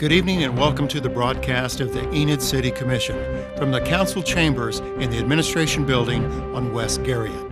Good evening and welcome to the broadcast of the Enid City Commission from the Council Chambers in the Administration Building on West Garriott.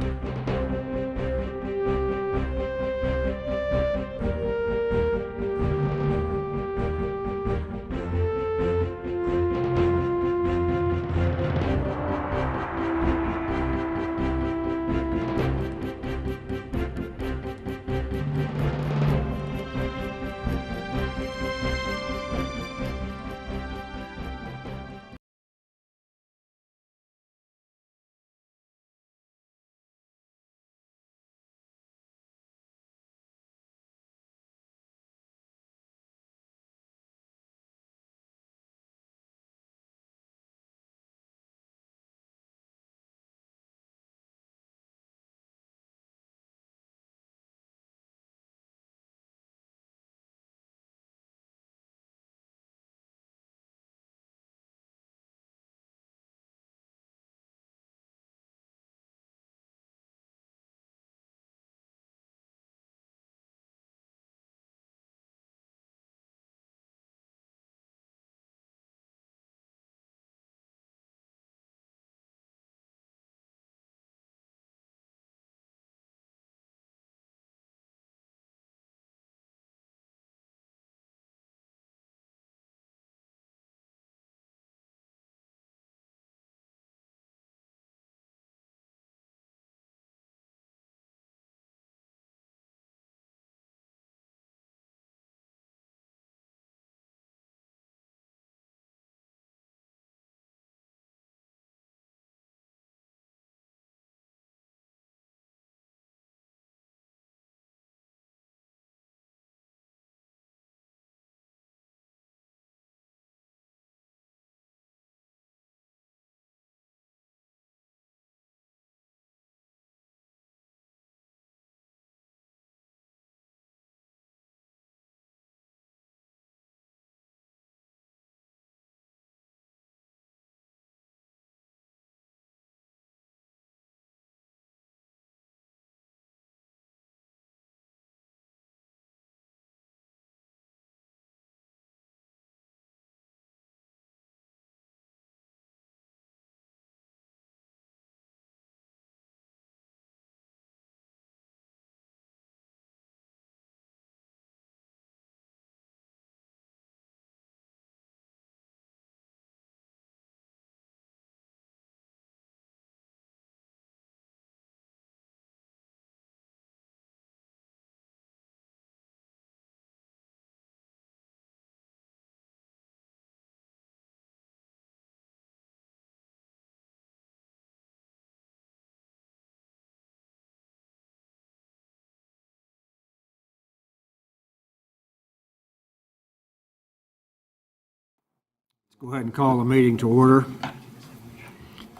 Go ahead and call the meeting to order.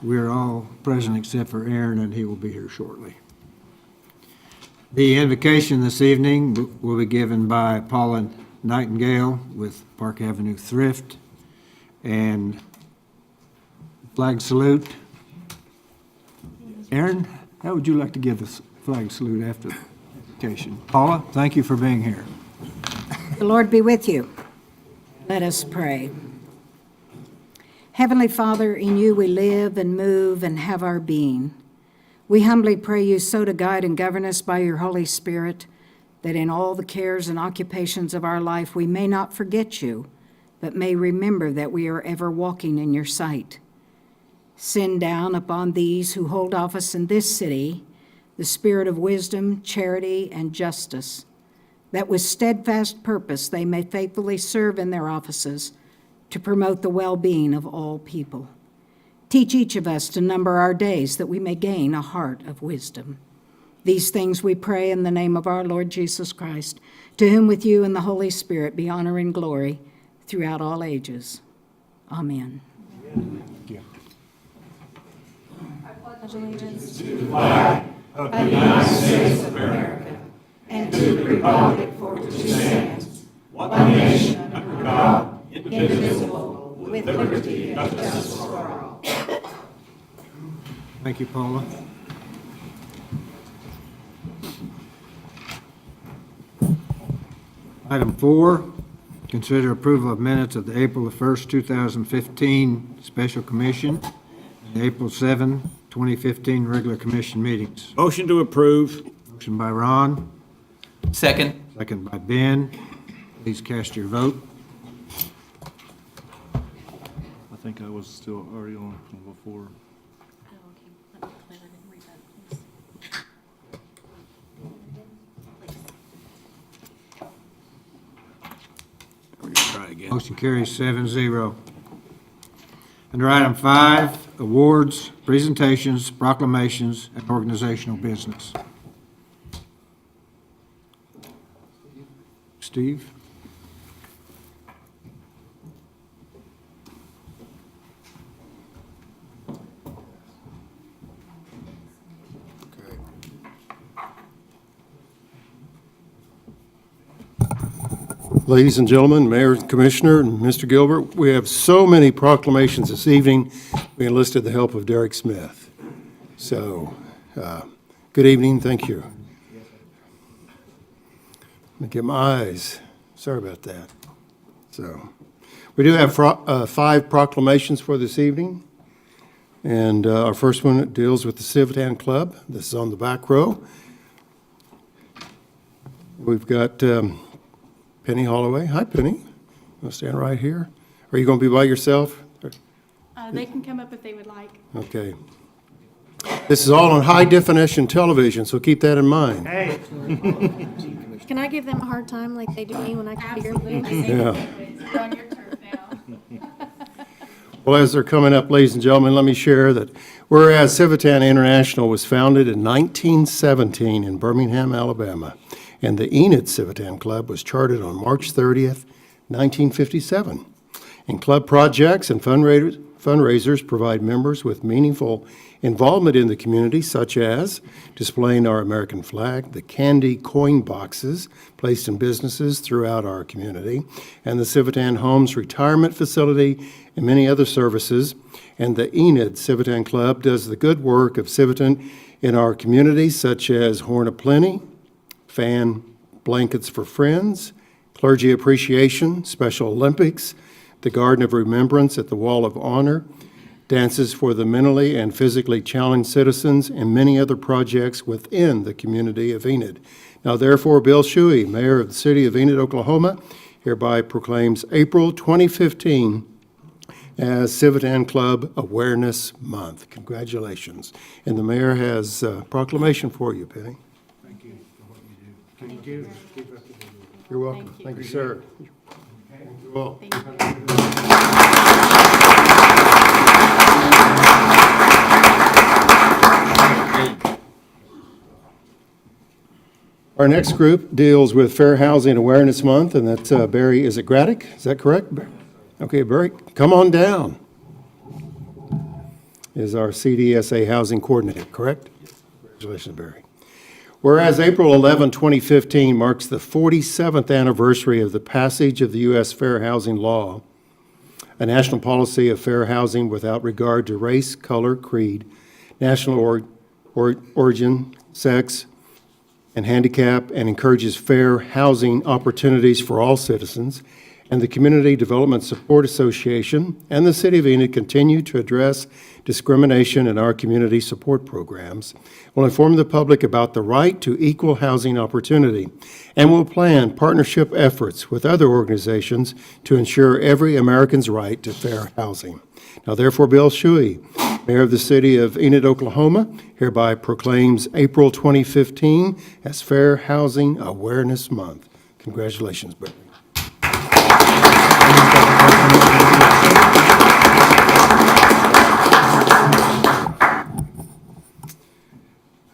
We're all present except for Aaron, and he will be here shortly. The invocation this evening will be given by Paula Nightingale with Park Avenue Thrift, and flag salute. Aaron, how would you like to give the flag salute after the invocation? Paula, thank you for being here. The Lord be with you. Let us pray. Heavenly Father, in you we live and move and have our being. We humbly pray you so to guide and govern us by your Holy Spirit, that in all the cares and occupations of our life we may not forget you, but may remember that we are ever walking in your sight. Send down upon these who hold office in this city the spirit of wisdom, charity, and justice, that with steadfast purpose they may faithfully serve in their offices to promote the well-being of all people. Teach each of us to number our days that we may gain a heart of wisdom. These things we pray in the name of our Lord Jesus Christ, to whom with you and the Holy Spirit be honor and glory throughout all ages. Amen. Thank you. I pledge allegiance to the flag of the United States of America and to the republic for which it stands, one nation under God, indivisible, with liberty and justice for all. Thank you, Paula. Item 4, Consider approval of minutes of the April the 1st, 2015 Special Commission and the April 7, 2015 regular commission meetings. Motion to approve. Motion by Ron, Second. second by Ben. Please cast your vote. I think I was still already on from before. Try again. Motion carries 7-0. Under item 5, awards, presentations, proclamations, and organizational business. Steve? Ladies and gentlemen, Mayor, Commissioner, and Mr. Gilbert, we have so many proclamations this evening, we enlisted the help of Derek Smith. So, good evening, thank you. Let me get my eyes, sorry about that. So, we do have 5 proclamations for this evening, and our first one deals with the Civitan Club. This is on the back row. We've got Penny Holloway. Hi, Penny. I'll stand right here. Are you going to be by yourself? They can come up if they would like. Okay. This is all on high-definition television, so keep that in mind. Can I give them a hard time like they do me when I come here? Yeah. You're on your turf now. Well, as they're coming up, ladies and gentlemen, let me share that whereas Civitan International was founded in 1917 in Birmingham, Alabama, and the Enid Civitan Club was chartered on March 30th, 1957. And club projects and fundraisers provide members with meaningful involvement in the community, such as displaying our American flag, the candy coin boxes placed in businesses throughout our community, and the Civitan Homes Retirement Facility, and many other services. And the Enid Civitan Club does the good work of Civitan in our community, such as Horn of Plenty, Fan Blankets for Friends, Clergy Appreciation, Special Olympics, the Garden of Remembrance at the Wall of Honor, dances for the mentally and physically challenged citizens, and many other projects within the community of Enid. Now therefore, Bill Shuey, Mayor of the City of Enid, Oklahoma, hereby proclaims April 2015 as Civitan Club Awareness Month. Congratulations. And the mayor has a proclamation for you, Penny. Thank you for what you do. Keep up the good work. You're welcome. Thank you, sir. Thank you all. Our next group deals with Fair Housing Awareness Month, and that's Barry, is it Graddick? Is that correct? Okay, Barry, come on down. Is our CDSA Housing Coordinator, correct? Congratulations, Barry. Whereas April 11, 2015 marks the 47th anniversary of the passage of the U.S. Fair Housing Law, a national policy of fair housing without regard to race, color, creed, national origin, sex, and handicap, and encourages fair housing opportunities for all citizens, and the Community Development Support Association and the City of Enid continue to address discrimination in our community support programs, will inform the public about the right to equal housing opportunity, and will plan partnership efforts with other organizations to ensure every American's right to fair housing. Now therefore, Bill Shuey, Mayor of the City of Enid, Oklahoma, hereby proclaims April 2015 as Fair Housing Awareness Month. Congratulations, Barry.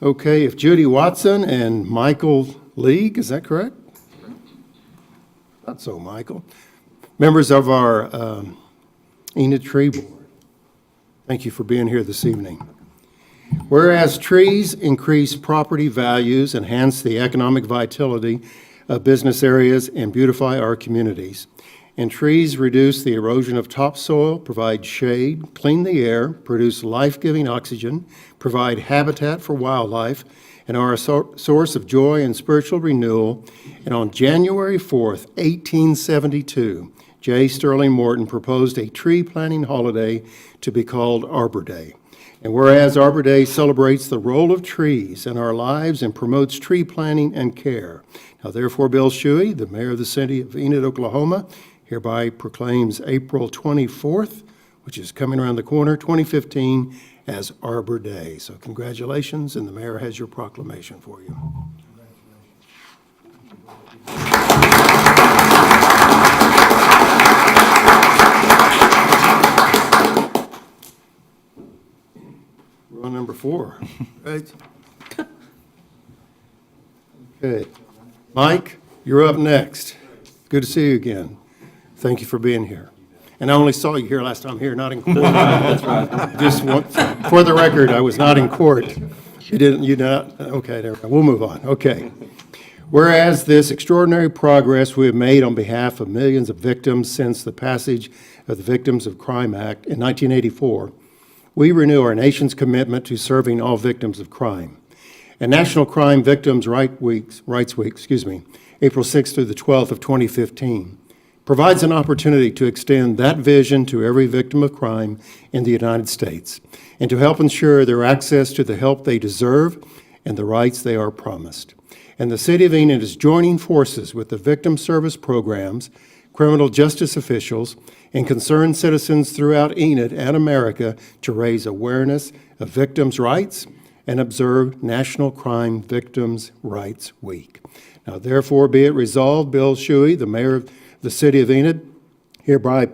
Okay, if Judy Watson and Michael League, is that correct? Not so, Michael. Members of our Enid Tree Board, thank you for being here this evening. Whereas trees increase property values, enhance the economic vitality of business areas, and beautify our communities, and trees reduce the erosion of topsoil, provide shade, clean the air, produce life-giving oxygen, provide habitat for wildlife, and are a source of joy and spiritual renewal. And on January 4th, 1872, J. Sterling Morton proposed a tree planting holiday to be called Arbor Day. And whereas Arbor Day celebrates the role of trees in our lives and promotes tree planting and care. Now therefore, Bill Shuey, the mayor of the city of Enid, Oklahoma, hereby proclaims April 24th, which is coming around the corner, 2015, as Arbor Day. So congratulations, and the mayor has your proclamation for you. We're on number 4, right? Okay. Mike, you're up next. Good to see you again. Thank you for being here. And I only saw you here last time here, not in court. That's right. Just for the record, I was not in court. You not, okay, there we go. We'll move on. Okay. Whereas this extraordinary progress we have made on behalf of millions of victims since the passage of the Victims of Crime Act in 1984, we renew our nation's commitment to serving all victims of crime. And National Crime Victims' Rights Week, April 6th through the 12th of 2015, provides an opportunity to extend that vision to every victim of crime in the United States and to help ensure their access to the help they deserve and the rights they are promised. And the City of Enid is joining forces with the victim service programs, criminal justice officials, and concerned citizens throughout Enid and America to raise awareness of victims' rights and observe National Crime Victims' Rights Week. Now, therefore, be it resolved, Bill Shuey, the mayor of the City of Enid, hereby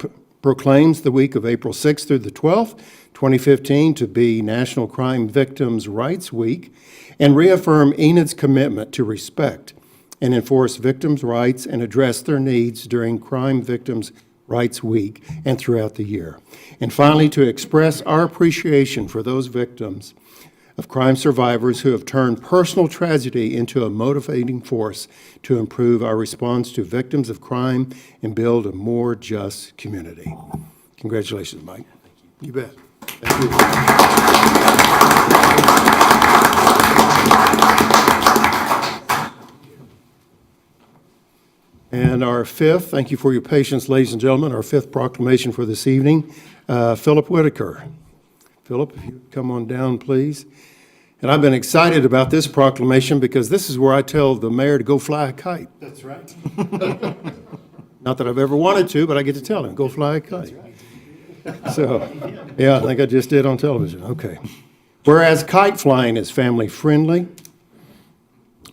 proclaims the week of April 6th through the 12th, 2015, to be National Crime Victims' Rights Week, and reaffirm Enid's commitment to respect and enforce victims' rights and address their needs during Crime Victims' Rights Week and throughout the year. And finally, to express our appreciation for those victims of crime survivors who have turned personal tragedy into a motivating force to improve our response to victims of crime and build a more just community. Congratulations, Mike. You bet. Thank you. And our fifth, thank you for your patience, ladies and gentlemen, our fifth proclamation for this evening, Philip Whitaker. Philip, if you would come on down, please. And I've been excited about this proclamation because this is where I tell the mayor to go fly a kite. That's right. Not that I've ever wanted to, but I get to tell him, go fly a kite. So, yeah, I think I just did on television. Okay. Whereas kite flying is family-friendly,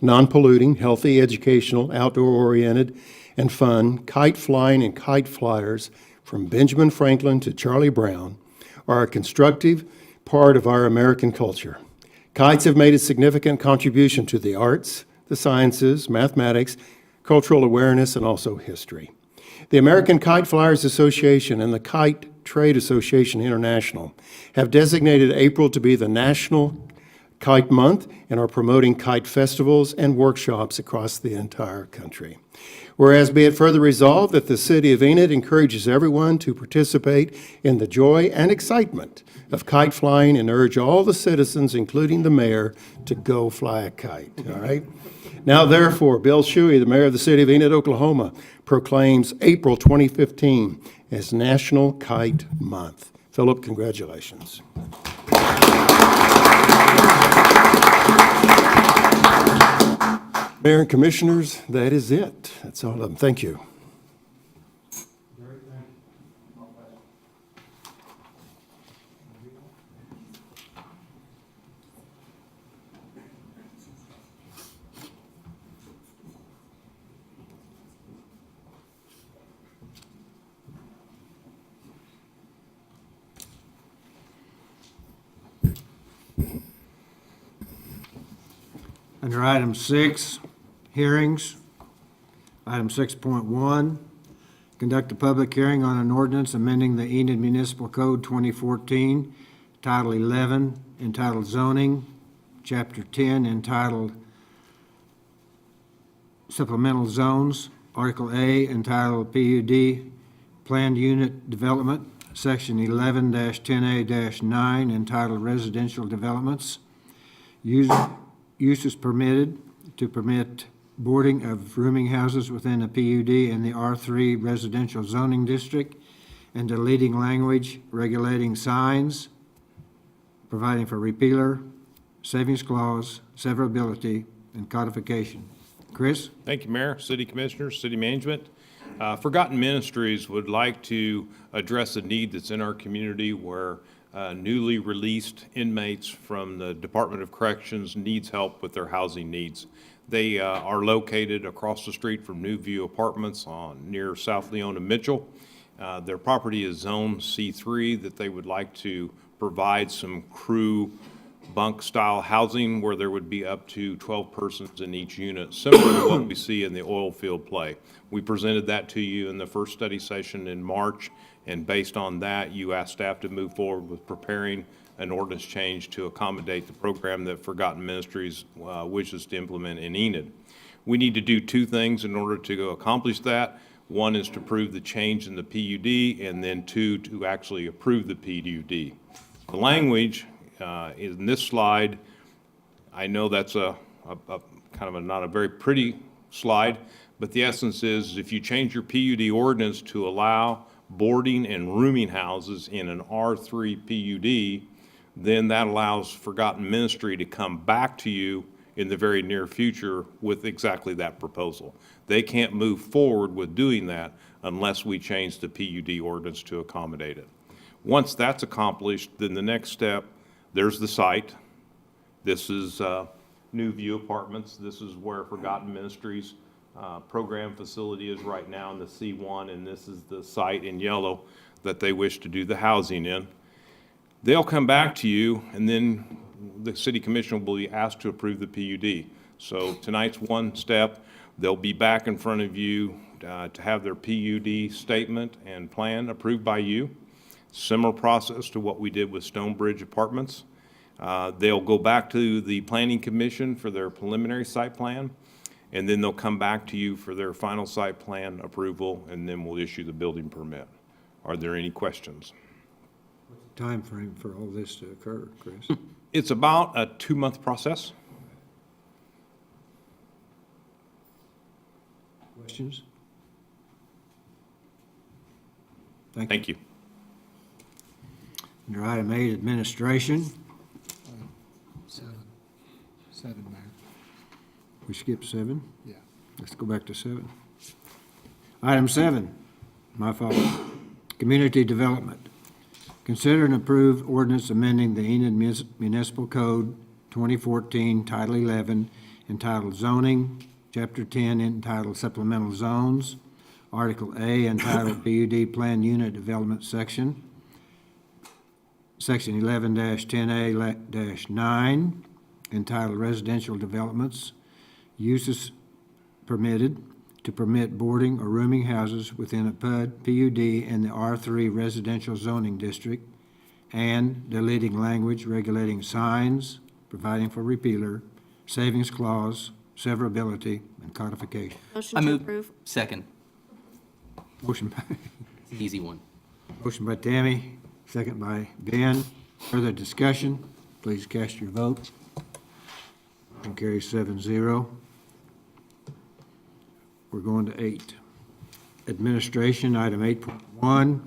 non-polluting, healthy, educational, outdoor-oriented, and fun, kite flying and kite flyers, from Benjamin Franklin to Charlie Brown, are a constructive part of our American culture. Kites have made a significant contribution to the arts, the sciences, mathematics, cultural awareness, and also history. The American Kite Flyers Association and the Kite Trade Association International have designated April to be the National Kite Month and are promoting kite festivals and workshops across the entire country. Whereas be it further resolved that the City of Enid encourages everyone to participate in the joy and excitement of kite flying and urge all the citizens, including the mayor, to go fly a kite, all right? Now, therefore, Bill Shuey, the mayor of the City of Enid, Oklahoma, proclaims April 2015 as National Kite Month. Philip, congratulations. Mayor and Commissioners, that is it. That's all of them. Thank you. Under item 6, hearings, item 6.1, conduct a public hearing on an ordinance amending the Enid Municipal Code 2014, Title 11, entitled Zoning, Chapter 10, entitled Supplemental Zones, Article A, entitled PUD, Planned Unit Development, Section 11-10A-9, entitled Residential Developments, uses permitted to permit boarding of rooming houses within a PUD in the R3 residential zoning district, and deleting language regulating signs, providing for repealer, savings clause, severability, and codification. Chris? Thank you, Mayor, City Commissioners, City Management. Forgotten Ministries would like to address a need that's in our community where newly released inmates from the Department of Corrections needs help with their housing needs. They are located across the street from New View Apartments near South Leon and Mitchell. Their property is Zone C3 that they would like to provide some crew bunk-style housing where there would be up to 12 persons in each unit, similar to what we see in the oil field play. We presented that to you in the first study session in March, and based on that, you asked staff to move forward with preparing an ordinance change to accommodate the program that Forgotten Ministries wishes to implement in Enid. We need to do two things in order to accomplish that. One is to approve the change in the PUD, and then two, to actually approve the PUD. The language in this slide, I know that's a kind of not a very pretty slide, but the essence is if you change your PUD ordinance to allow boarding and rooming houses in an R3 PUD, then that allows Forgotten Ministry to come back to you in the very near future with exactly that proposal. They can't move forward with doing that unless we change the PUD ordinance to accommodate it. Once that's accomplished, then the next step, there's the site. This is New View Apartments. This is where Forgotten Ministries program facility is right now in the C1, and this is the site in yellow that they wish to do the housing in. They'll come back to you, and then the City Commission will be asked to approve the PUD. So tonight's one step. They'll be back in front of you to have their PUD statement and plan approved by you. Similar process to what we did with Stonebridge Apartments. They'll go back to the Planning Commission for their preliminary site plan, and then they'll come back to you for their final site plan approval, and then we'll issue the building permit. Are there any questions? Time frame for all this to occur, Chris? It's about a 2-month process. Questions? Thank you. Under item 8, administration. Seven, Mayor. We skipped 7. Yeah. Let's go back to 7. Item 7, my fault. Community development. Consider and approve ordinance amending the Enid Municipal Code 2014, Title 11, entitled Zoning, Chapter 10, entitled Supplemental Zones, Article A, entitled PUD Plan Unit Development Section, Section 11-10A-9, entitled Residential Developments, Uses Permitted to permit boarding or rooming houses within a PUD in the R3 Residential Zoning District, and deleting language regulating signs, providing for repealer, savings clause, severability, and codification. Motion I to move. approve. Second. Motion by, It's an easy one. motion by Tammy, second by Ben. Further discussion? Please cast your vote. Motion carries 7-0. We're going to 8. Administration, item 8.1,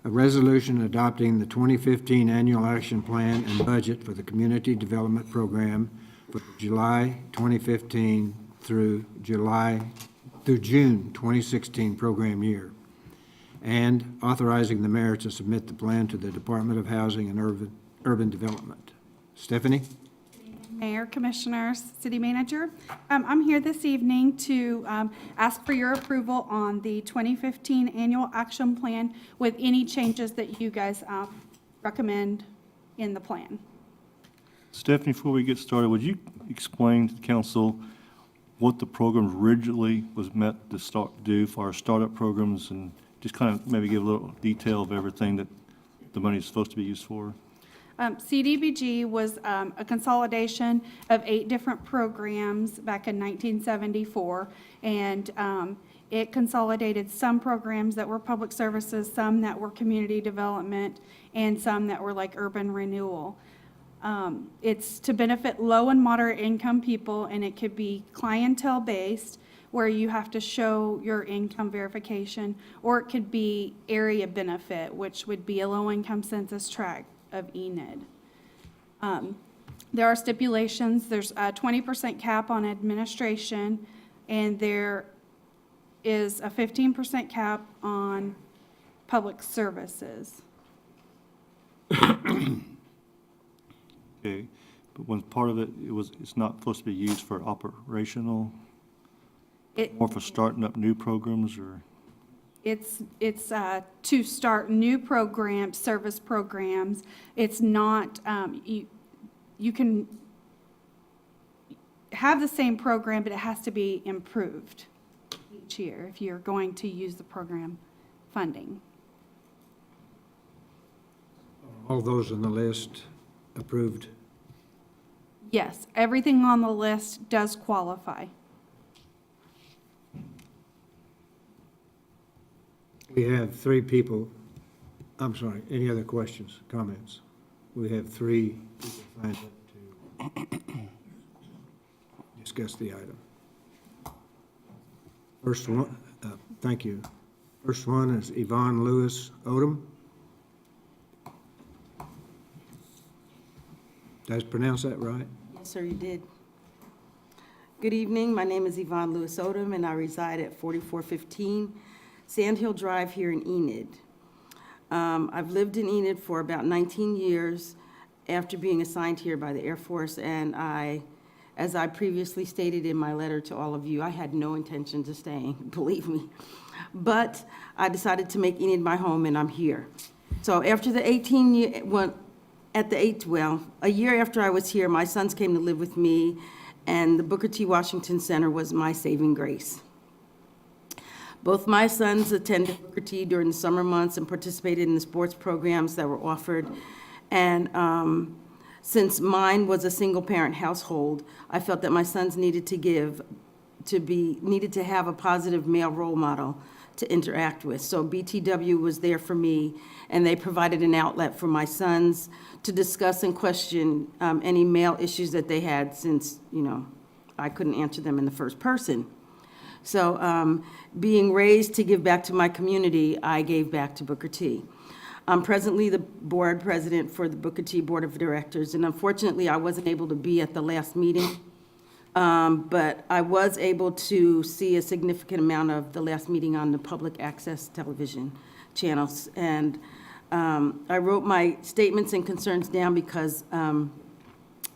a resolution adopting the 2015 Annual Action Plan and Budget for the Community Development Program for July 2015 through June 2016 program year, and authorizing the mayor to submit the plan to the Department of Housing and Urban Development. Stephanie? Mayor, Commissioners, City Manager. I'm here this evening to ask for your approval on the 2015 Annual Action Plan with any changes that you guys recommend in the plan. Stephanie, before we get started, would you explain to the council what the program originally was meant to do for our startup programs, and just kind of maybe give a little detail of everything that the money is supposed to be used for? CDBG was a consolidation of 8 different programs back in 1974, and it consolidated some programs that were public services, some that were community development, and some that were like urban renewal. It's to benefit low and moderate income people, and it could be clientele-based, where you have to show your income verification, or it could be area benefit, which would be a low-income census tract of Enid. There are stipulations. There's a 20% cap on administration, and there is a 15% cap on public services. Okay, but when part of it, it's not supposed to be used for operational, more for starting up new programs, or? It's to start new programs, service programs. It's not, you can have the same program, but it has to be improved each year if you're going to use the program funding. All those on the list approved? Yes, everything on the list does qualify. We have three people, I'm sorry, any other questions, comments? We have three people signed up to discuss the item. First one, thank you. First one is Yvonne Lewis Odom. Did I pronounce that right? Yes, sir, you did. Good evening. My name is Yvonne Lewis Odom, and I reside at 4415 Sand Hill Drive here in Enid. I've lived in Enid for about 19 years after being assigned here by the Air Force, and as I previously stated in my letter to all of you, I had no intentions of staying, believe me. But I decided to make Enid my home, and I'm here. So after the 18 year, a year after I was here, my sons came to live with me, and the Booker T. Washington Center was my saving grace. Both my sons attended Booker T. during the summer months and participated in the sports programs that were offered. And since mine was a single-parent household, I felt that my sons needed to have a positive male role model to interact with. So BTW was there for me, and they provided an outlet for my sons to discuss and question any male issues that they had, since, I couldn't answer them in the first person. So being raised to give back to my community, I gave back to Booker T. I'm presently the board president for the Booker T Board of Directors, and unfortunately, I wasn't able to be at the last meeting. But I was able to see a significant amount of the last meeting on the public access television channels. And I wrote my statements and concerns down because I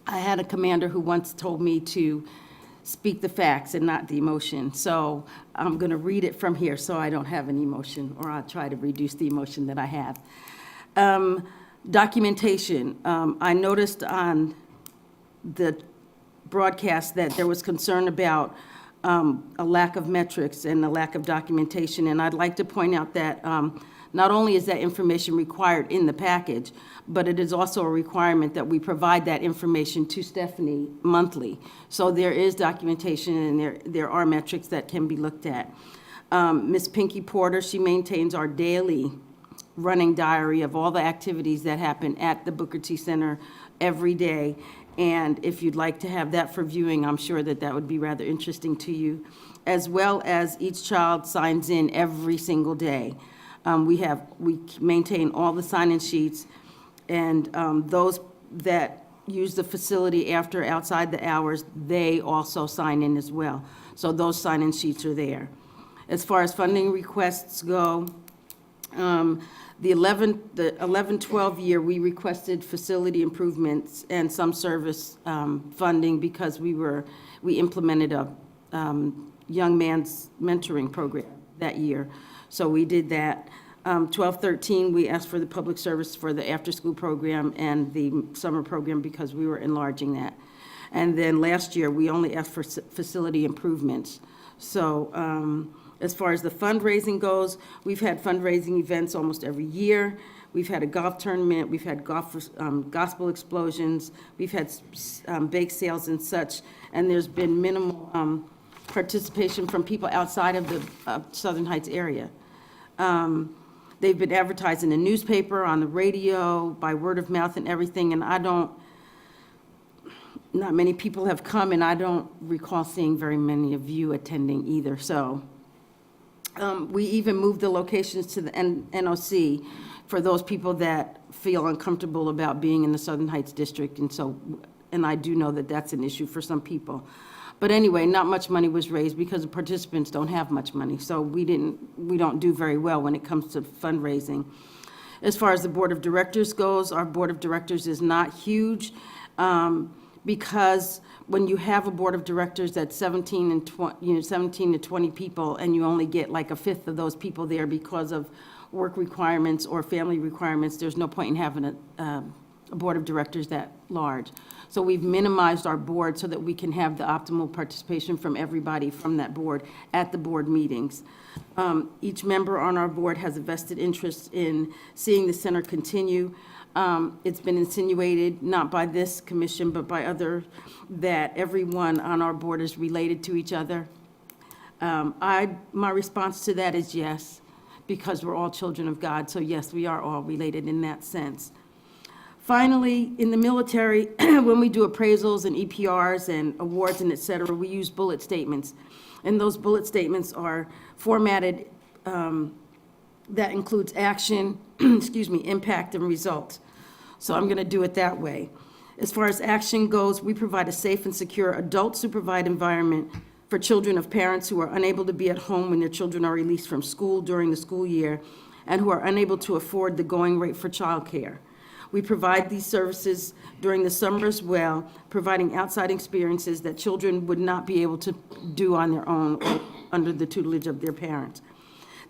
had a commander who once told me to speak the facts and not the emotion. So I'm going to read it from here so I don't have any emotion, or I'll try to reduce the emotion that I have. Documentation. I noticed on the broadcast that there was concern about a lack of metrics and a lack of documentation. And I'd like to point out that not only is that information required in the package, but it is also a requirement that we provide that information to Stephanie monthly. So there is documentation, and there are metrics that can be looked at. Ms. Pinky Porter, she maintains our daily running diary of all the activities that happen at the Booker T Center every day. And if you'd like to have that for viewing, I'm sure that that would be rather interesting to you, as well as each child signs in every single day. We maintain all the sign-in sheets, and those that use the facility after outside the hours, they also sign in as well. So those sign-in sheets are there. As far as funding requests go, the 11-12 year, we requested facility improvements and some service funding because we implemented a young man's mentoring program that year. So we did that. 12-13, we asked for the public service for the after-school program and the summer program because we were enlarging that. And then last year, we only asked for facility improvements. So as far as the fundraising goes, we've had fundraising events almost every year. We've had a golf tournament, we've had gospel explosions, we've had bake sales and such, and there's been minimal participation from people outside of the Southern Heights area. They've been advertised in the newspaper, on the radio, by word of mouth and everything, and I don't Not many people have come, and I don't recall seeing very many of you attending either, so. We even moved the locations to the NOC for those people that feel uncomfortable about being in the Southern Heights District, and I do know that that's an issue for some people. But anyway, not much money was raised because the participants don't have much money, so we don't do very well when it comes to fundraising. As far as the Board of Directors goes, our Board of Directors is not huge, because when you have a Board of Directors that's 17 to 20 people, and you only get like a fifth of those people there because of work requirements or family requirements, there's no point in having a Board of Directors that large. So we've minimized our board so that we can have the optimal participation from everybody from that board at the board meetings. Each member on our board has a vested interest in seeing the center continue. It's been insinuated, not by this commission, but by others, that everyone on our board is related to each other. My response to that is yes, because we're all children of God, so yes, we are all related in that sense. Finally, in the military, when we do appraisals and EPRs and awards and et cetera, we use bullet statements. And those bullet statements are formatted, that includes action, impact and results. So I'm going to do it that way. As far as action goes, we provide a safe and secure adult supervised environment for children of parents who are unable to be at home when their children are released from school during the school year and who are unable to afford the going rate for childcare. We provide these services during the summer as well, providing outside experiences that children would not be able to do on their own or under the tutelage of their parents.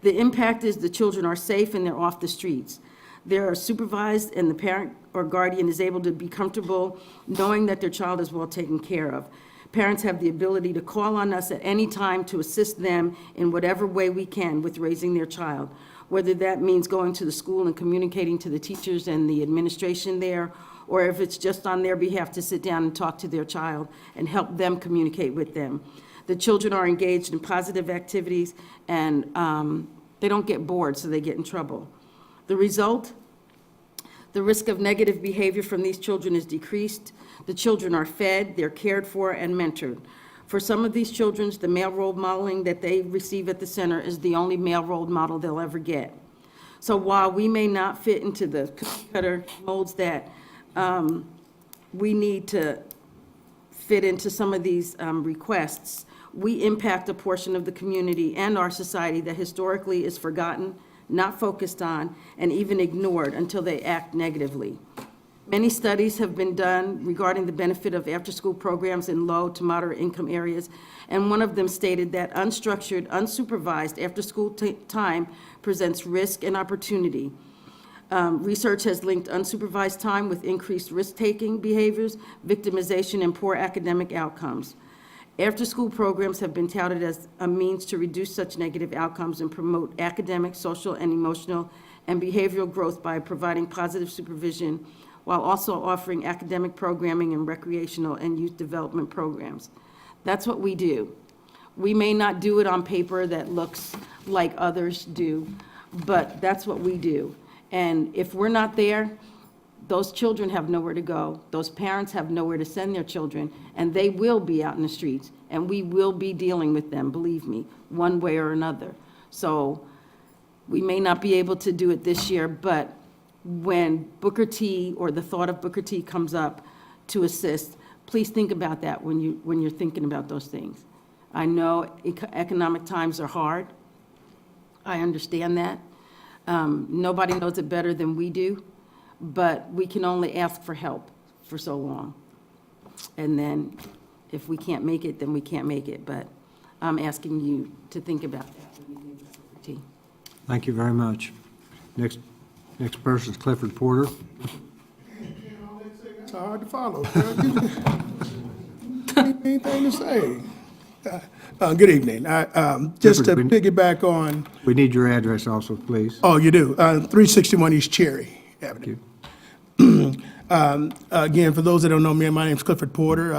The impact is the children are safe and they're off the streets. They are supervised and the parent or guardian is able to be comfortable knowing that their child is well taken care of. Parents have the ability to call on us at any time to assist them in whatever way we can with raising their child, whether that means going to the school and communicating to the teachers and the administration there, or if it's just on their behalf to sit down and talk to their child and help them communicate with them. The children are engaged in positive activities, and they don't get bored, so they get in trouble. The result? The risk of negative behavior from these children is decreased. The children are fed, they're cared for, and mentored. For some of these children, the male role modeling that they receive at the center is the only male role model they'll ever get. So while we may not fit into the cookie-cutter molds that we need to fit into some of these requests, we impact a portion of the community and our society that historically is forgotten, not focused on, and even ignored until they act negatively. Many studies have been done regarding the benefit of after-school programs in low to moderate income areas, and one of them stated that unstructured, unsupervised after-school time presents risk and opportunity. Research has linked unsupervised time with increased risk-taking behaviors, victimization, and poor academic outcomes. After-school programs have been touted as a means to reduce such negative outcomes and promote academic, social, and emotional and behavioral growth by providing positive supervision while also offering academic programming and recreational and youth development programs. That's what we do. We may not do it on paper that looks like others do, but that's what we do. And if we're not there, those children have nowhere to go. Those parents have nowhere to send their children, and they will be out in the streets, and we will be dealing with them, believe me, one way or another. So we may not be able to do it this year, but when Booker T or the thought of Booker T comes up to assist, please think about that when you're thinking about those things. I know economic times are hard. I understand that. Nobody knows it better than we do, but we can only ask for help for so long. And then if we can't make it, then we can't make it. But I'm asking you to think about that when you think about Booker T. Thank you very much. Next person is Clifford Porter. It's hard to follow. Anything to say? Good evening. Just to piggyback on, We need your address also, please. oh, you do, 361 East Cherry Avenue. Again, for those that don't know me, my name's Clifford Porter.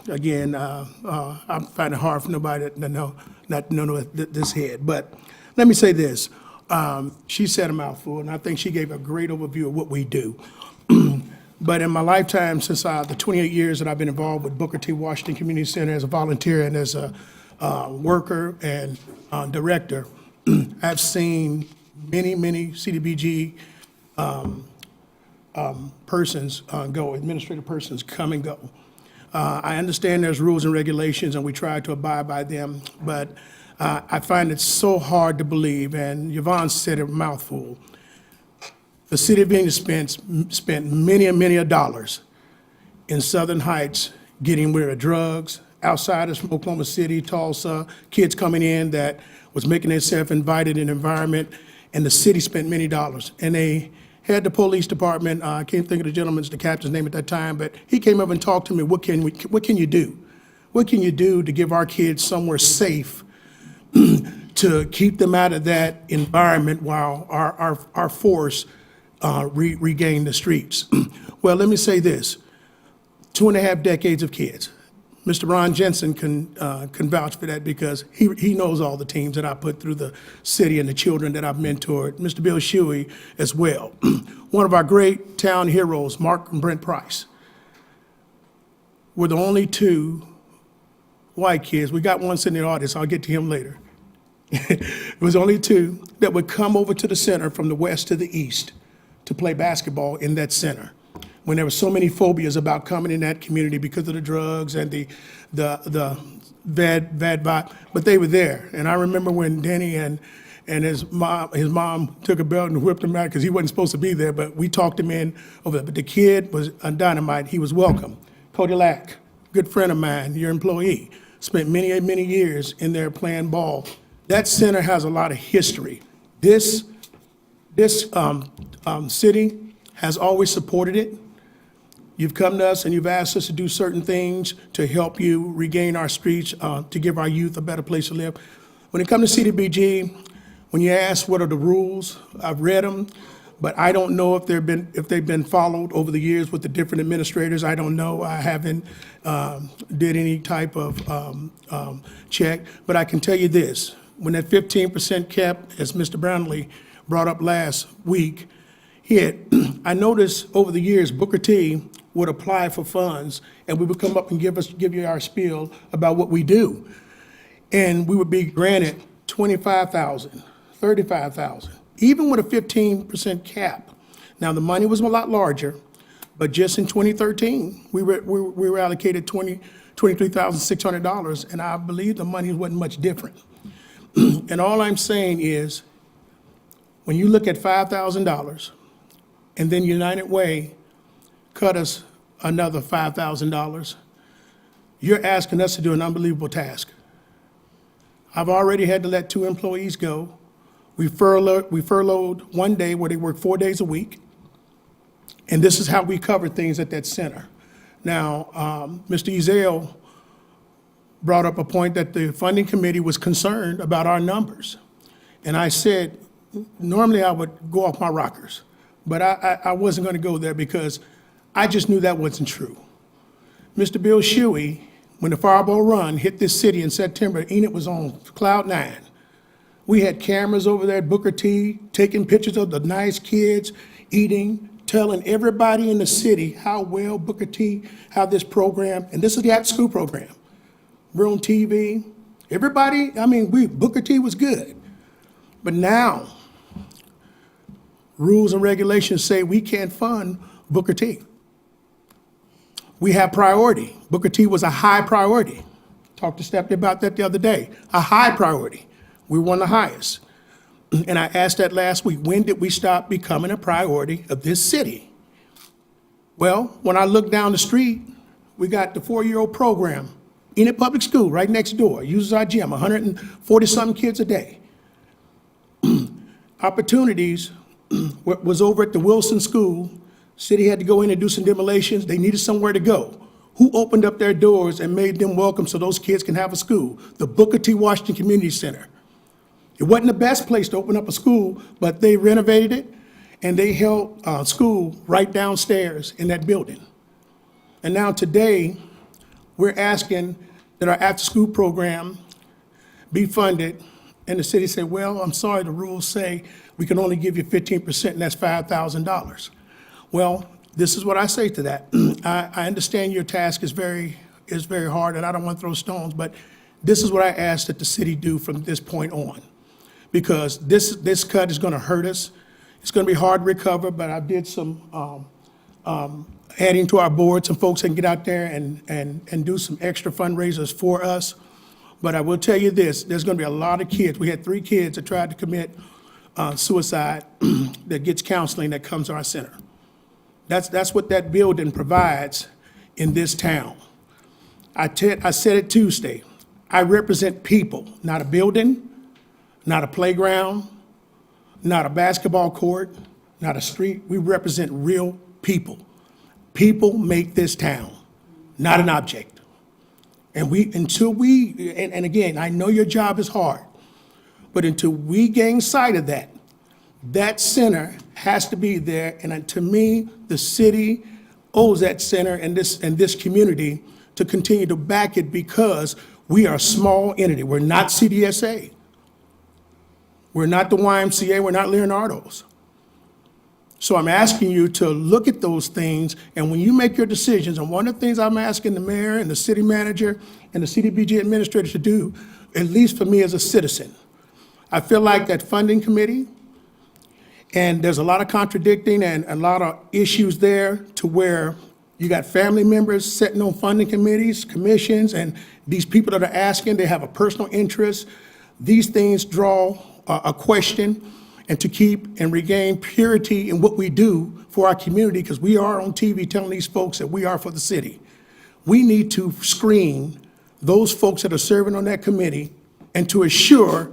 Again, I find it hard for nobody to know, not to know this head. But let me say this. She said a mouthful, and I think she gave a great overview of what we do. But in my lifetime, since the 28 years that I've been involved with Booker T. Washington Community Center as a volunteer and as a worker and director, I've seen many, many CDBG persons go, administrative persons come and go. I understand there's rules and regulations, and we try to abide by them, but I find it so hard to believe, and Yvonne said it a mouthful. The city of Enid spent many and many dollars in Southern Heights getting rid of drugs, outsiders from Oklahoma City, Tulsa, kids coming in that was making themselves invited in an environment, and the city spent many dollars. And they had the police department, I can't think of the captain's name at that time, but he came up and talked to me, what can you do? What can you do to give our kids somewhere safe to keep them out of that environment while our force regain the streets? Well, let me say this, 2.5 decades of kids. Mr. Ron Jensen can vouch for that because he knows all the teams that I put through the city and the children that I've mentored. Mr. Bill Shuey as well. One of our great town heroes, Mark and Brent Price, were the only 2 white kids. We got one sitting in the audience. I'll get to him later. It was only 2 that would come over to the center from the west to the east to play basketball in that center, when there were so many phobias about coming in that community because of the drugs and the bad vibe, but they were there. And I remember when Denny and his mom took a belt and whipped him out because he wasn't supposed to be there, but we talked him in over there. But the kid was on dynamite. He was welcome. Cody Lack, good friend of mine, your employee, spent many, many years in there playing ball. That center has a lot of history. This city has always supported it. You've come to us and you've asked us to do certain things to help you regain our streets, to give our youth a better place to live. When it comes to CDBG, when you ask what are the rules, I've read them, but I don't know if they've been followed over the years with the different administrators. I don't know. I haven't did any type of check, but I can tell you this: when that 15% cap, as Mr. Brownlee brought up last week, I noticed over the years Booker T would apply for funds, and we would come up and give you our spiel about what we do. And we would be granted $25,000, $35,000, even with a 15% cap. Now, the money was a lot larger, but just in 2013, we were allocated $23,600, and I believe the money wasn't much different. And all I'm saying is, when you look at $5,000, and then United Way cut us another $5,000, you're asking us to do an unbelievable task. I've already had to let 2 employees go. We furloughed 1 day where they work 4 days a week, and this is how we cover things at that center. Now, Mr. Ezell brought up a point that the funding committee was concerned about our numbers. And I said, normally I would go off my rockers, but I wasn't going to go there because I just knew that wasn't true. Mr. Bill Shuey, when the Fireball Run hit this city in September, Enid was on cloud 9. We had cameras over there at Booker T, taking pictures of the nice kids eating, telling everybody in the city how well Booker T, how this program, and this is the after-school program. We're on TV. Everybody, Booker T was good. But now, rules and regulations say we can't fund Booker T. We have priority. Booker T was a high priority. Talked to Stephanie about that the other day. A high priority. We were one of the highest. And I asked that last week, when did we stop becoming a priority of this city? Well, when I look down the street, we got the 4-year-old program, Enid Public School, right next door, uses our gym, 140-something kids a day. Opportunities was over at the Wilson School. City had to go in and do some demolitions. They needed somewhere to go. Who opened up their doors and made them welcome so those kids can have a school? The Booker T. Washington Community Center. It wasn't the best place to open up a school, but they renovated it, and they held school right downstairs in that building. And now today, we're asking that our after-school program be funded, and the city said, well, I'm sorry, the rules say we can only give you 15%, and that's $5,000. Well, This is what I say to that. I understand your task is very hard, and I don't want to throw stones, but this is what I ask that the city do from this point on. Because this cut is going to hurt us. It's going to be hard to recover, but I did some adding to our board, some folks that can get out there and do some extra fundraisers for us. But I will tell you this, there's going to be a lot of kids. We had 3 kids that tried to commit suicide that gets counseling that comes to our center. That's what that building provides in this town. I said it Tuesday. I represent people, not a building, not a playground, not a basketball court, not a street. We represent real people. People make this town, not an object. And and again, I know your job is hard, but until we gain sight of that, that center has to be there. And to me, the city owes that center and this community to continue to back it, because we are a small entity. We're not CDSA. We're not the YMCA. We're not Leonardo's. So I'm asking you to look at those things, and when you make your decisions, and one of the things I'm asking the mayor and the city manager and the CDBG administrator to do, at least for me as a citizen, I feel like that funding committee, and there's a lot of contradicting and a lot of issues there to where you got family members sitting on funding committees, commissions, and these people that are asking, they have a personal interest. These things draw a question, and to keep and regain purity in what we do for our community, because we are on TV telling these folks that we are for the city. We need to screen those folks that are serving on that committee and to assure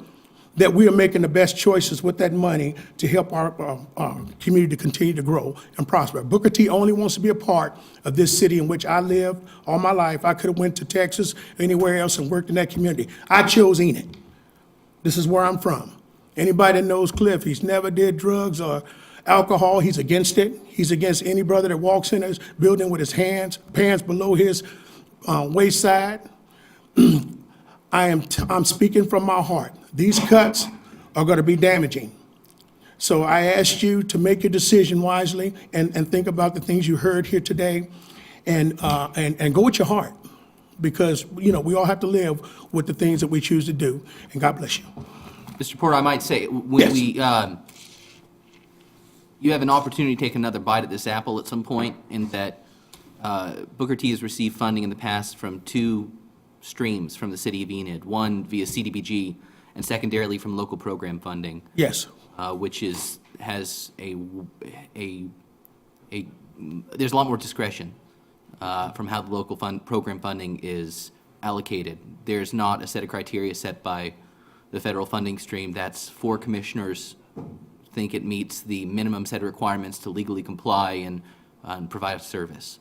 that we are making the best choices with that money to help our community to continue to grow and prosper. Booker T only wants to be a part of this city in which I live all my life. I could have went to Texas, anywhere else, and worked in that community. I chose Enid. This is where I'm from. Anybody that knows Cliff, he's never did drugs or alcohol. He's against it. He's against any brother that walks in his building with his pants below his waist side. I'm speaking from my heart. These cuts are going to be damaging. So I asked you to make your decision wisely and think about the things you heard here today, and go with your heart, because we all have to live with the things that we choose to do. And God bless you. Mr. Porter, I might say, when Yes. You have an opportunity to take another bite at this apple at some point, in that Booker T has received funding in the past from 2 streams from the city of Enid, one via CDBG and secondarily from local program funding. Yes. Which has there's a lot more discretion from how the local program funding is allocated. There's not a set of criteria set by the federal funding stream. That's 4 commissioners think it meets the minimum set of requirements to legally comply and provide a service.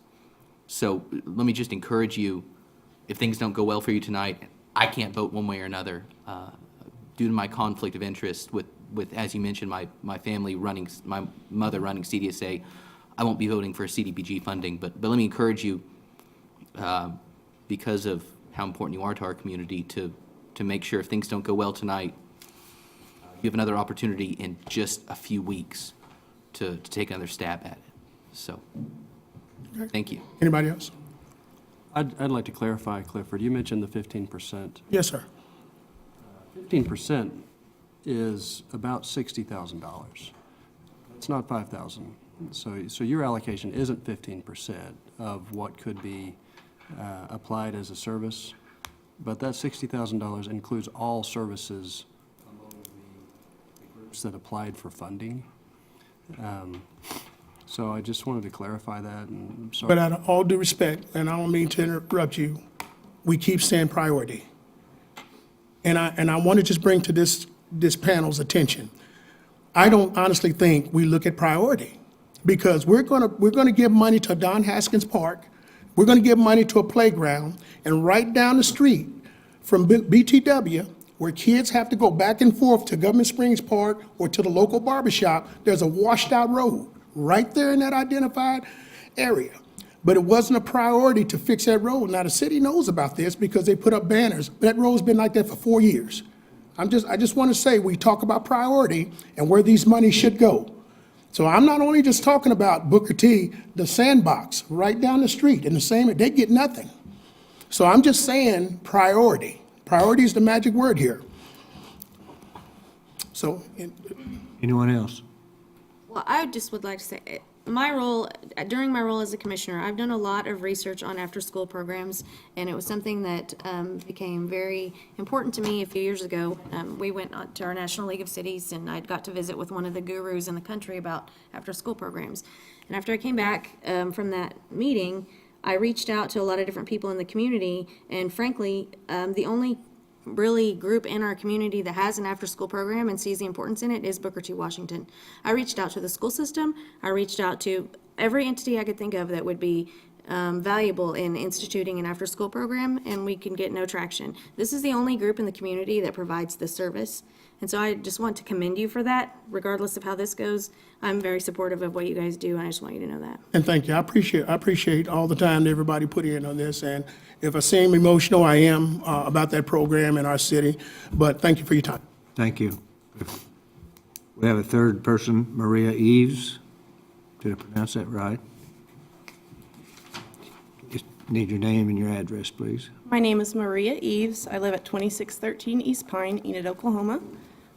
So let me just encourage you, if things don't go well for you tonight, I can't vote one way or another due to my conflict of interest with, as you mentioned, my family running, my mother running CDSA. I won't be voting for CDBG funding, but let me encourage you, because of how important you are to our community, to make sure if things don't go well tonight, you have another opportunity in just a few weeks to take another stab at it. So, thank you. Anybody else? I'd like to clarify, Clifford, you mentioned the 15%. Yes, sir. 15% is about $60,000. It's not $5,000. So your allocation isn't 15% of what could be applied as a service, but that $60,000 includes all services among the groups that applied for funding. So I just wanted to clarify that, and I'm sorry. But out of all due respect, and I don't mean to interrupt you, we keep saying priority. And I want to just bring to this panel's attention, I don't honestly think we look at priority, because we're gonna give money to Don Haskins Park, we're gonna give money to a playground, and right down the street from BTW, where kids have to go back and forth to Government Springs Park or to the local barbershop, there's a washed out road right there in that identified area. But it wasn't a priority to fix that road. Now, the city knows about this because they put up banners. That road's been like that for 4 years. I just want to say, we talk about priority and where these monies should go. So I'm not only just talking about Booker T, the sandbox right down the street in the same, they get nothing. So I'm just saying priority. Priority is the magic word here. So, Anyone else? Well, I just would like to say, my role, during my role as a commissioner, I've done a lot of research on after-school programs, and it was something that became very important to me a few years ago. We went to our National League of Cities, and I got to visit with one of the gurus in the country about after-school programs. And after I came back from that meeting, I reached out to a lot of different people in the community, and frankly, the only really group in our community that has an after-school program and sees the importance in it is Booker T. Washington. I reached out to the school system. I reached out to every entity I could think of that would be valuable in instituting an after-school program, and we can get no traction. This is the only group in the community that provides this service. And so I just want to commend you for that, regardless of how this goes. I'm very supportive of what you guys do, and I just want you to know that. and thank you. I appreciate all the time that everybody put in on this. And if I seem emotional, I am about that program in our city. But thank you for your time. Thank you. We have a third person, Maria Eves. Did I pronounce that right? Just need your name and your address, please. My name is Maria Eves. I live at 2613 East Pine, Enid, Oklahoma.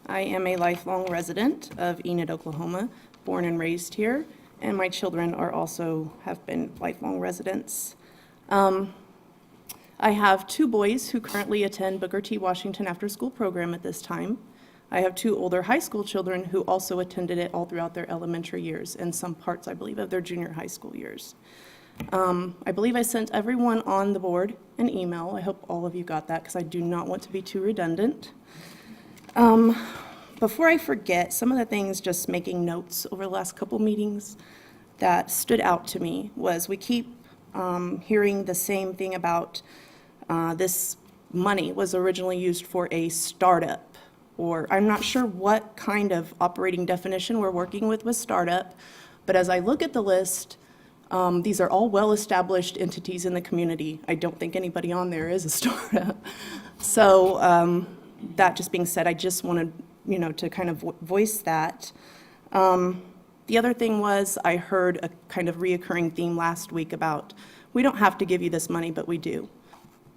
I am a lifelong resident of Enid, Oklahoma, born and raised here, and my children have been lifelong residents. I have 2 boys who currently attend Booker T. Washington after-school program at this time. I have 2 older high school children who also attended it all throughout their elementary years and some parts, I believe, of their junior high school years. I believe I sent everyone on the board an email. I hope all of you got that because I do not want to be too redundant. Before I forget, some of the things, just making notes over the last couple meetings that stood out to me was we keep hearing the same thing about this money was originally used for a startup, or I'm not sure what kind of operating definition we're working with startup, but as I look at the list, these are all well-established entities in the community. I don't think anybody on there is a startup. So that just being said, I just wanted, to kind of voice that. The other thing was I heard a kind of reoccurring theme last week about we don't have to give you this money, but we do.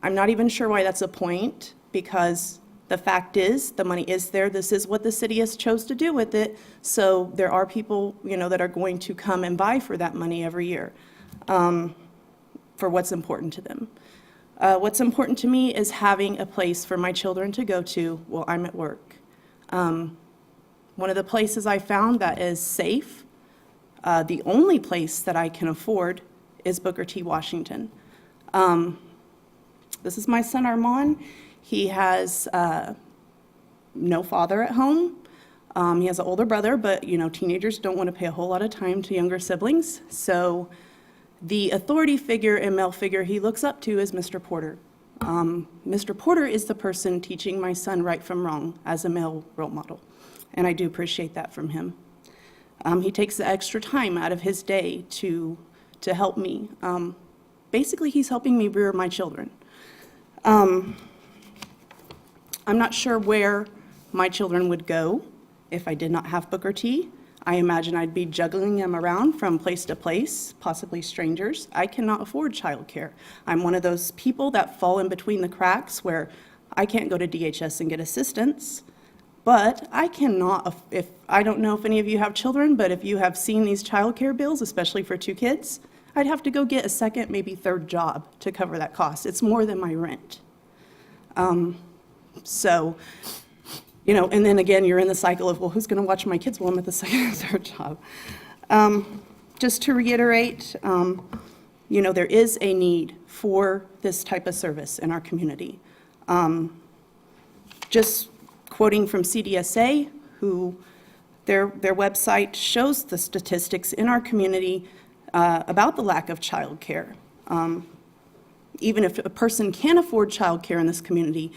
I'm not even sure why that's a point, because the fact is the money is there. This is what the city has chose to do with it. So there are people, that are going to come and buy for that money every year for what's important to them. What's important to me is having a place for my children to go to while I'm at work. One of the places I found that is safe, the only place that I can afford, is Booker T. Washington. This is my son Armand. He has no father at home. He has an older brother, but teenagers don't want to pay a whole lot of time to younger siblings. So the authority figure and male figure he looks up to is Mr. Porter. Mr. Porter is the person teaching my son right from wrong as a male role model, and I do appreciate that from him. He takes the extra time out of his day to help me. Basically, he's helping me rear my children. I'm not sure where my children would go if I did not have Booker T. I imagine I'd be juggling them around from place to place, possibly strangers. I cannot afford childcare. I'm one of those people that fall in between the cracks where I can't go to DHS and get assistance, but I cannot, I don't know if any of you have children, but if you have seen these childcare bills, especially for 2 kids, I'd have to go get a second, maybe third job to cover that cost. It's more than my rent. So, and then again, you're in the cycle of, well, who's going to watch my kids while I'm at the second or third job? Just to reiterate, there is a need for this type of service in our community. Just quoting from CDSA, who their website shows the statistics in our community about the lack of childcare. Even if a person can afford childcare in this community,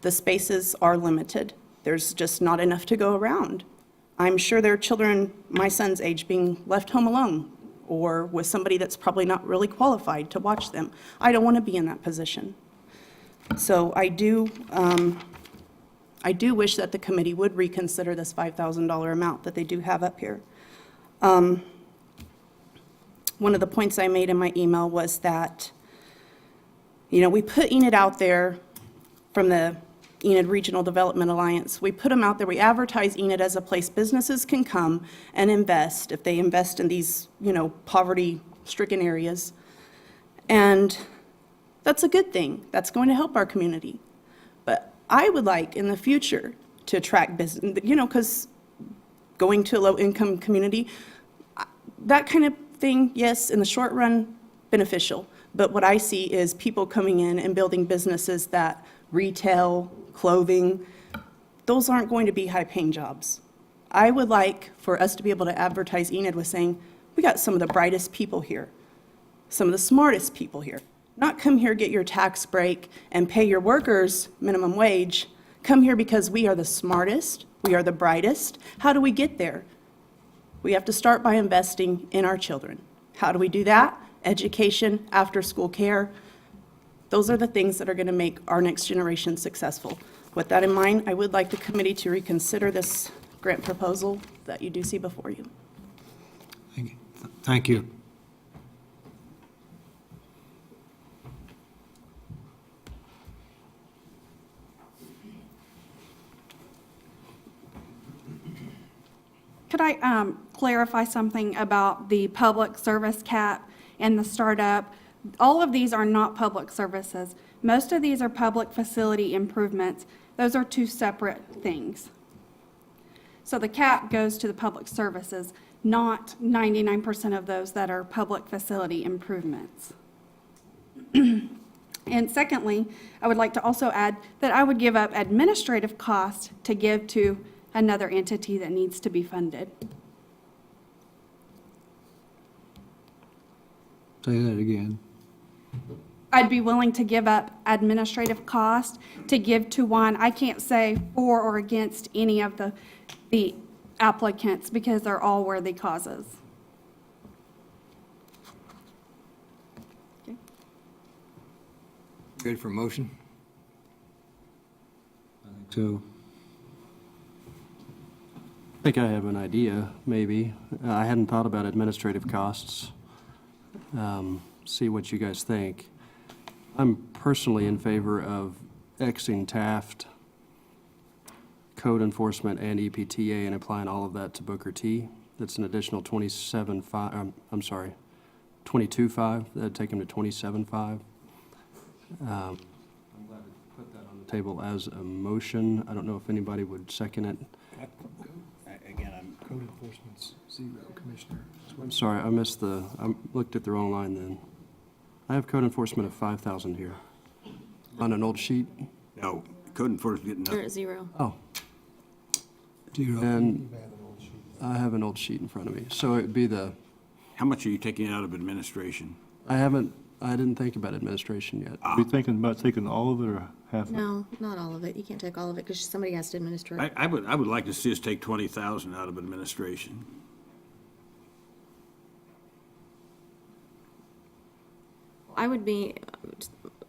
the spaces are limited. There's just not enough to go around. I'm sure there are children my son's age being left home alone or with somebody that's probably not really qualified to watch them. I don't want to be in that position. So I do wish that the committee would reconsider this $5,000 amount that they do have up here. One of the points I made in my email was that, we put Enid out there from the Enid Regional Development Alliance. We put them out there, we advertise Enid as a place businesses can come and invest, if they invest in these, poverty-stricken areas. And that's a good thing. That's going to help our community. But I would like in the future to attract business, because going to a low-income community, that kind of thing, yes, in the short run, beneficial. But what I see is people coming in and building businesses that retail, clothing, those aren't going to be high-paying jobs. I would like for us to be able to advertise Enid with saying, we got some of the brightest people here, some of the smartest people here. Not come here, get your tax break, and pay your workers minimum wage. Come here because we are the smartest, we are the brightest. How do we get there? We have to start by investing in our children. How do we do that? Education, after-school care. Those are the things that are going to make our next generation successful. With that in mind, I would like the committee to reconsider this grant proposal that you do see before you. Thank you. Could I clarify something about the public service cap and the startup? All of these are not public services. Most of these are public facility improvements. Those are two separate things. So the cap goes to the public services, not 99% of those that are public facility improvements. And secondly, I would like to also add that I would give up administrative costs to give to another entity that needs to be funded. Say that again. I'd be willing to give up administrative cost to give to one. I can't say for or against any of the applicants because they're all worthy causes. Okay. Ready for a motion? I think so. I think I have an idea, maybe. I hadn't thought about administrative costs. See what you guys think. I'm personally in favor of Xing Taft, code enforcement, and EPTA, and applying all of that to Booker T. That's an additional 22.5. That'd take him to 27.5. I'm glad to put that on the table as a motion. I don't know if anybody would second it. Again, code enforcement's 0, Commissioner. I'm sorry, I looked at the wrong line then. I have code enforcement of 5,000 here. On an old sheet? No, code enforcement getting They're nothing. at 0. Oh. And I have an old sheet in front of me. So it'd be How much are you taking out of administration? I didn't think about administration yet. Are we thinking about taking all of it or half of it? No, not all of it. You can't take all of it because somebody has to administer it. I would like to see us take 20,000 out of administration. I would be,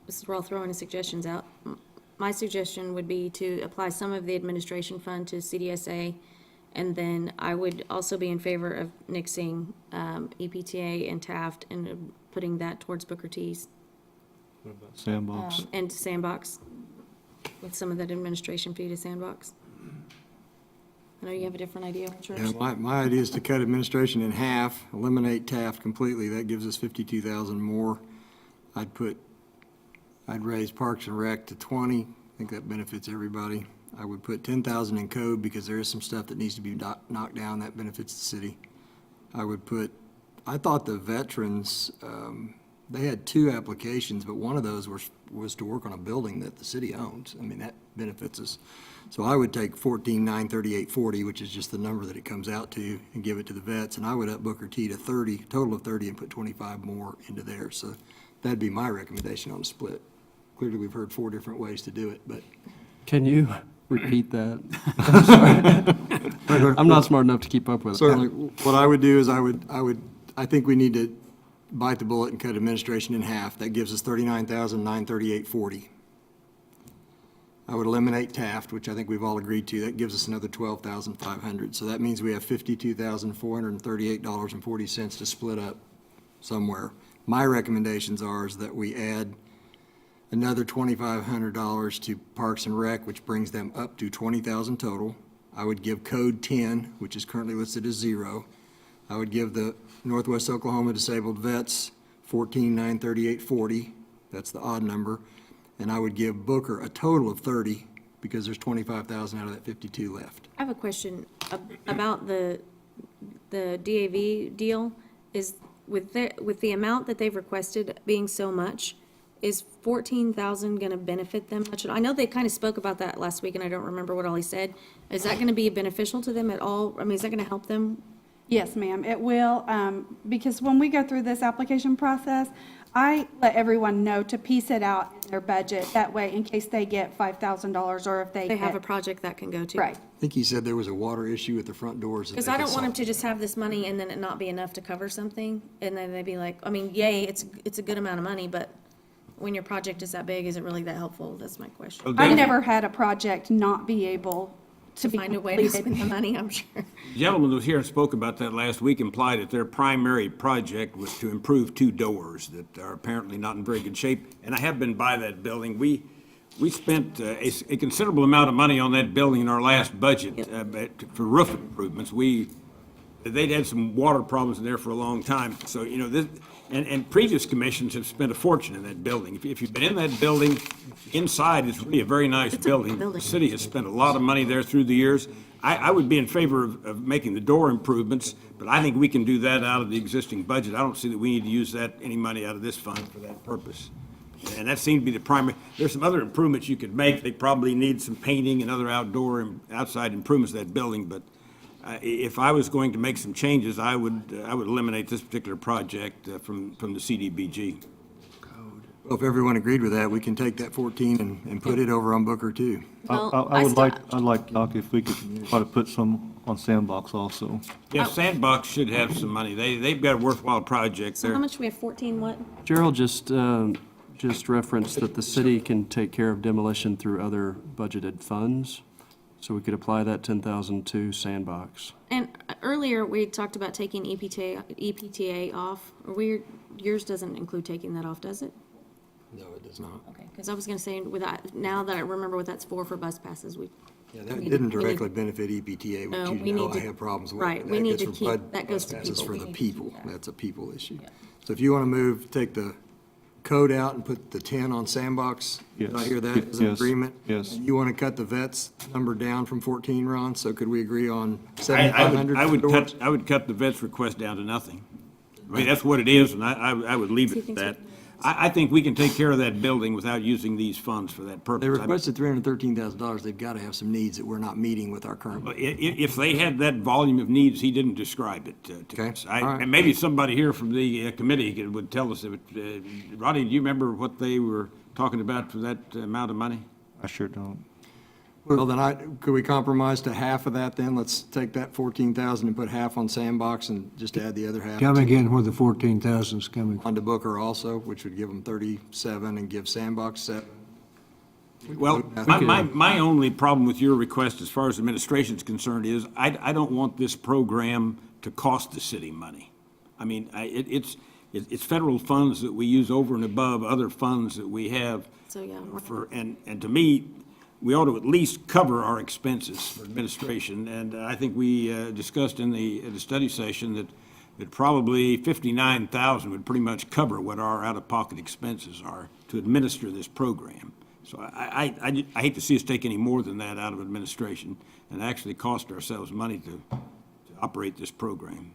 this is where I'll throw any suggestions out. My suggestion would be to apply some of the administration fund to CDSA, and then I would also be in favor of nixing EPTA and Taft and putting that towards Booker T's What about Sandbox? and Sandbox, with some of that administration fee to Sandbox. I know you have a different idea, Richard. Yeah, my idea is to cut administration in half, eliminate Taft completely. That gives us 52,000 more. I'd raise Parks and Rec to 20. I think that benefits everybody. I would put 10,000 in code because there is some stuff that needs to be knocked down that benefits the city. I thought the veterans, they had 2 applications, but one of those was to work on a building that the city owns. I mean, that benefits us. So I would take 14,938.40, which is just the number that it comes out to, and give it to the vets. And I would up Booker T to 30, total of 30, and put 25 more into there. So that'd be my recommendation on a split. Clearly, we've heard 4 different ways to do it, but Can you repeat that? I'm sorry. I'm not smart enough to keep up with it. certainly, what I would do is I think we need to bite the bullet and cut administration in half. That gives us 39,938.40. I would eliminate Taft, which I think we've all agreed to. That gives us another $12,500. So that means we have $52,438.40 to split up somewhere. My recommendations are is that we add another $2,500 to Parks and Rec, which brings them up to $20,000 total. I would give Code 10, which is currently listed as 0. I would give the Northwest Oklahoma Disabled Vets $14,938.40. That's the odd number. And I would give Booker a total of 30 because there's 25,000 out of that 52 left. I have a question about the DAV deal. Is with the amount that they've requested being so much, is 14,000 going to benefit them much? I know they kind of spoke about that last week, and I don't remember what all he said. Is that going to be beneficial to them at all? I mean, is that going to help them? Yes, ma'am, it will, because when we go through this application process, I let everyone know to piece it out in their budget. That way, in case they get $5,000 or if They have a project that can go to. Right. I think he said there was a water issue at the front doors. that Because they I could don't want them solve. to just have this money and then it not be enough to cover something, and then they'd be like, I mean, yay, it's a good amount of money, but when your project is that big, is it really that helpful? That's my question. I've never had a project not be able to be Find a way to spend the completed. money, I'm sure. The gentleman who was here and spoke about that last week implied that their primary project was to improve 2 doors that are apparently not in very good shape. And I have been by that building. We spent a considerable amount of money on that building in our last budget for roof improvements. They'd had some water problems in there for a long time. So, you know, this, and previous commissions have spent a fortune in that building. If you've been in that building, inside it's really a very nice building. building. The city has spent a lot of money there through the years. I would be in favor of making the door improvements, but I think we can do that out of the existing budget. I don't see that we need to use any money out of this fund for that purpose. And that seemed to be the primary. There's some other improvements you could make. They probably need some painting and other outdoor and outside improvements to that building, but if I was going to make some changes, I would eliminate this particular project from the CDBG. Well, if everyone agreed with that, we can take that 14 and put it over on Booker too. Well, I would still- I'd like, Doc, if we could try to put some on Sandbox also. Yeah, Sandbox should have some money. They've got a worthwhile project So there. how much we have, 14 what? Gerald just referenced that the city can take care of demolition through other budgeted funds, so we could apply that 10,000 to Sandbox. And earlier, we talked about taking EPTA off. Yours doesn't include taking that off, does it? No, it does not. Okay, because I was going to say, now that I remember what that's for bus passes, Yeah, that We need- didn't we need- directly benefit EPTA, No, which we you know need I to- have problems with. right, we That need gets to for keep- bud- that goes to passes people. for We the need to keep people. that. That's a people issue. So if you want to take the code out and put the 10 on Sandbox, did I Yes. hear that as an Yes. agreement? Yes. You want to cut the vets number down from 14, Ron? So could we agree on I 7,500? would cut the vet's request down to nothing. I mean, that's what it is, and I would leave it at that. I think we can take care of that building without using these funds for that purpose. They requested $313,000. They've got to have some needs that we're not meeting with our current. If they had that volume of needs, he didn't describe it to Okay, us. all right. And maybe somebody here from the committee would tell us. Rodney, do you remember what they were talking about for that amount of money? I sure don't. Well, then could we compromise to half of that then? Let's take that 14,000 and put half on Sandbox and just add the other half. Tell me again where the 14,000 is coming from. Onto Booker also, which would give them 37 and give Sandbox 7. Well, my only problem with your request as far as administration is concerned is I don't want this program to cost the city money. I mean, it's federal funds that we use over and above other funds that we have. So, yeah. And to me, we ought to at least cover our expenses for administration. And I think we discussed in the study session that probably 59,000 would pretty much cover what our out-of-pocket expenses are to administer this program. So I hate to see us take any more than that out of administration and actually cost ourselves money to operate this program.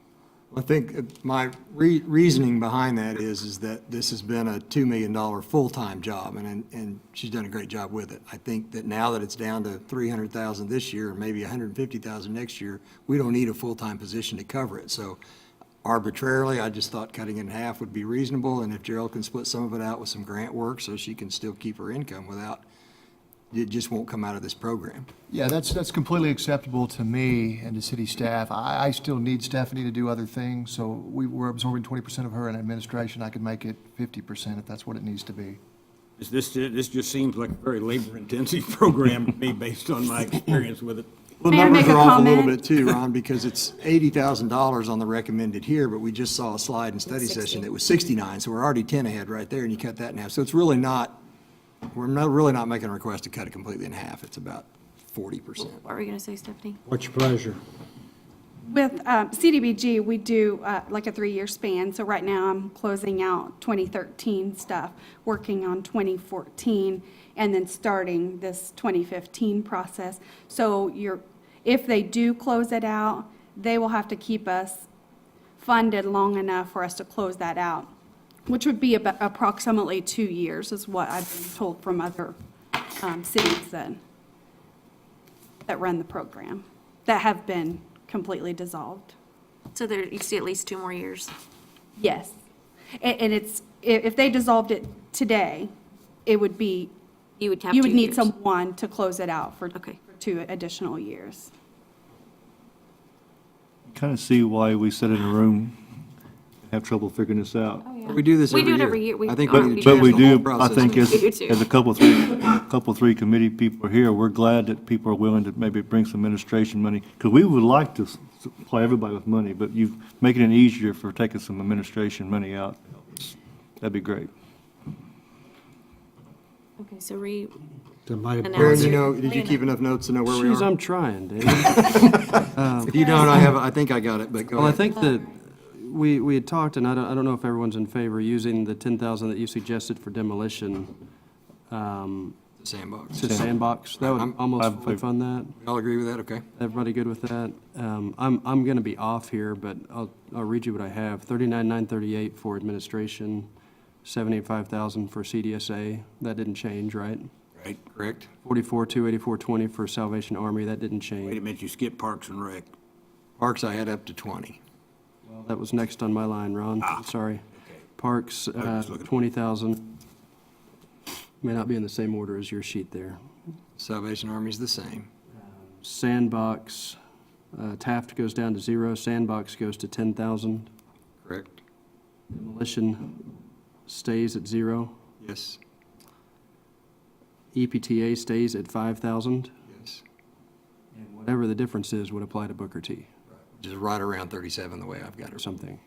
I think my reasoning behind that is that this has been a $2 million full-time job, and she's done a great job with it. I think that now that it's down to 300,000 this year, and maybe 150,000 next year, we don't need a full-time position to cover it. So arbitrarily, I just thought cutting it in half would be reasonable, and if Gerald can split some of it out with some grant work so she can still keep her income without, it just won't come out of this program. Yeah, that's completely acceptable to me and to city staff. I still need Stephanie to do other things, so we're absorbing 20% of her in administration. I could make it 50% if that's what it needs to be. This just seems like a very labor-intensive program to me, based on my experience with it. Well, May I numbers make a are off a little comment? bit too, Ron, because it's $80,000 on the recommended here, but we just saw a slide and study session that was 69, so we're already 10 ahead right there, and you cut that in half. So it's really not, really not making a request to cut it completely in half. It's about 40%. What were you going to say, Stephanie? What's your pleasure? With CDBG, we do like a 3-year span. So right now, I'm closing out 2013 stuff, working on 2014, and then starting this 2015 process. So if they do close it out, they will have to keep us funded long enough for us to close that out, which would be about approximately 2 years, is what I've been told from other cities that run the program, that have been completely dissolved. So there, you see at least 2 more years. Yes. And it's, if they dissolved it today, it would be, You would have you 2 would need years. someone to close it out for Okay. 2 additional years. Kind of see why we sit in a room and have trouble figuring this out. We do this We every do it year. every year. We- I think But- we need to But change we the whole do, I process. think as, We do too. as a couple, three committee people are here, we're glad that people are willing to maybe bring some administration money, because we would like to supply everybody with money, but you making it easier for taking some administration money out. That'd be great. Okay, so Somebody, Announce Aaron, it. you know, did you keep enough notes to know where we Jeez, are? I'm trying, David. If you don't, I think I got it, but go Well, I ahead. think that we had talked, and I don't know if everyone's in favor, using the 10,000 that you suggested for demolition Sandbox. to sandbox. That would I'm almost fully fund that. Y'all agree with that? Okay. Everybody good with that? I'm going to be off here, but I'll read you what I have. 39,938 for administration, 75,000 for CDSA. That didn't change, right? Right? Correct. 44,284.20 for Salvation Army. That didn't Wait a change. minute, you skipped Parks and Rec. Parks, I had up to 20. That was next on my line, Ron. Sorry. Parks, was looking. 20,000. May not be in the same order as your sheet there. Salvation Army's the same. Sandbox, Taft goes down to 0. Sandbox goes to 10,000. Correct? Demolition stays at 0. Yes. EPTA stays at 5,000. Yes. And whatever the difference is would apply to Booker T Just right around 37 the way I've got or it. something.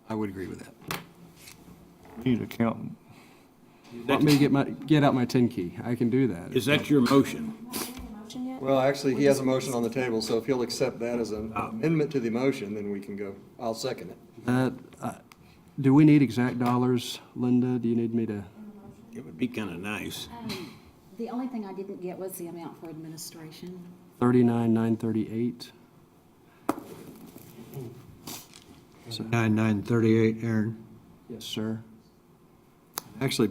I would agree with that. We need an accountant. Want me to get out my 10 key? I can do that. Is that your motion? Well, actually, he has a motion on the table, so if he'll accept that as an amendment to the motion, then we can go. I'll second it. That, do we need exact dollars, Linda? Do you need me to? It would be kind of nice. The only thing I didn't get was the amount for administration. 39,938. 938, Aaron. Yes, sir. Actually,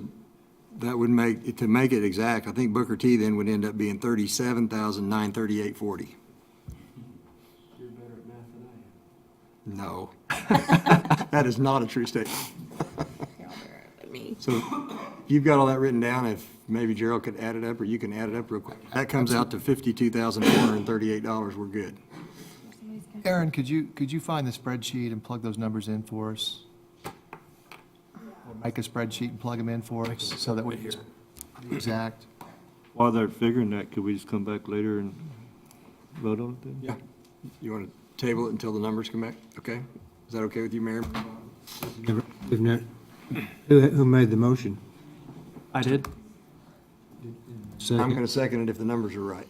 that would make, to make it exact, I think Booker T then would end up being 37,938.40. You're better at math than I am. No. That is not a true statement. Me. So you've got all that written down. If maybe Gerald could add it up, or you can add it up real quick. That comes out to $52,438. We're good. Aaron, could you find the spreadsheet and plug those numbers in for us? Or make a spreadsheet and plug them in for us so that we can be exact? While they're figuring that, could we just come back later and vote on it then? Yeah. You want to table it until the numbers come back? Okay? Is that okay with you, Mayor? Isn't it? Who made the motion? I did. I'm Second. going to second it if the numbers are right.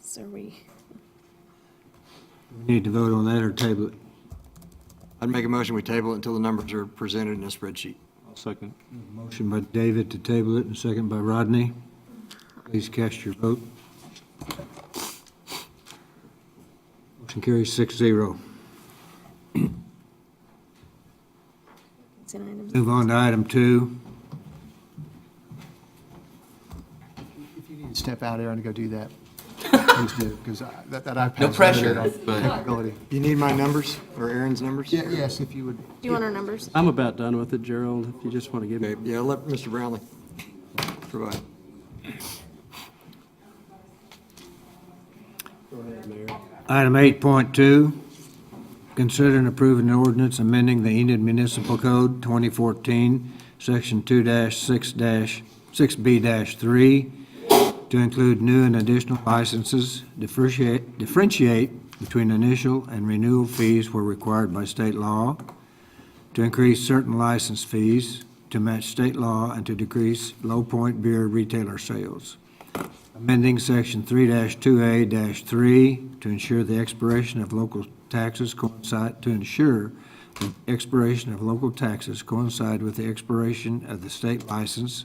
So we, We need to vote on that or table it. I'd make a motion, we table it until the numbers are presented in a spreadsheet. I'll second. Motion by David to table it and second by Rodney. Please cast your vote. Motion carries 6-0. consent items. Move on to item 2. If you need to step out, Aaron, to go do that, please do, because that iPad's No pressure, limited on but- capability. You need my numbers or Aaron's numbers? Yeah, yes, if you would. Do you want our numbers? I'm about done with it, Gerald, if you just want to give me. Okay, yeah, let Mr. Brownlee provide. Item 8.2, consider and approve an ordinance amending the Enid Municipal Code 2014 Section 2-6-6B-3, to include new and additional licenses, differentiate between initial and renewal fees where required by state law, to increase certain license fees to match state law and to decrease Low Point beer retailer sales. Amending Section 3-2A-3 to ensure the expiration of local taxes coincide with the expiration of the state license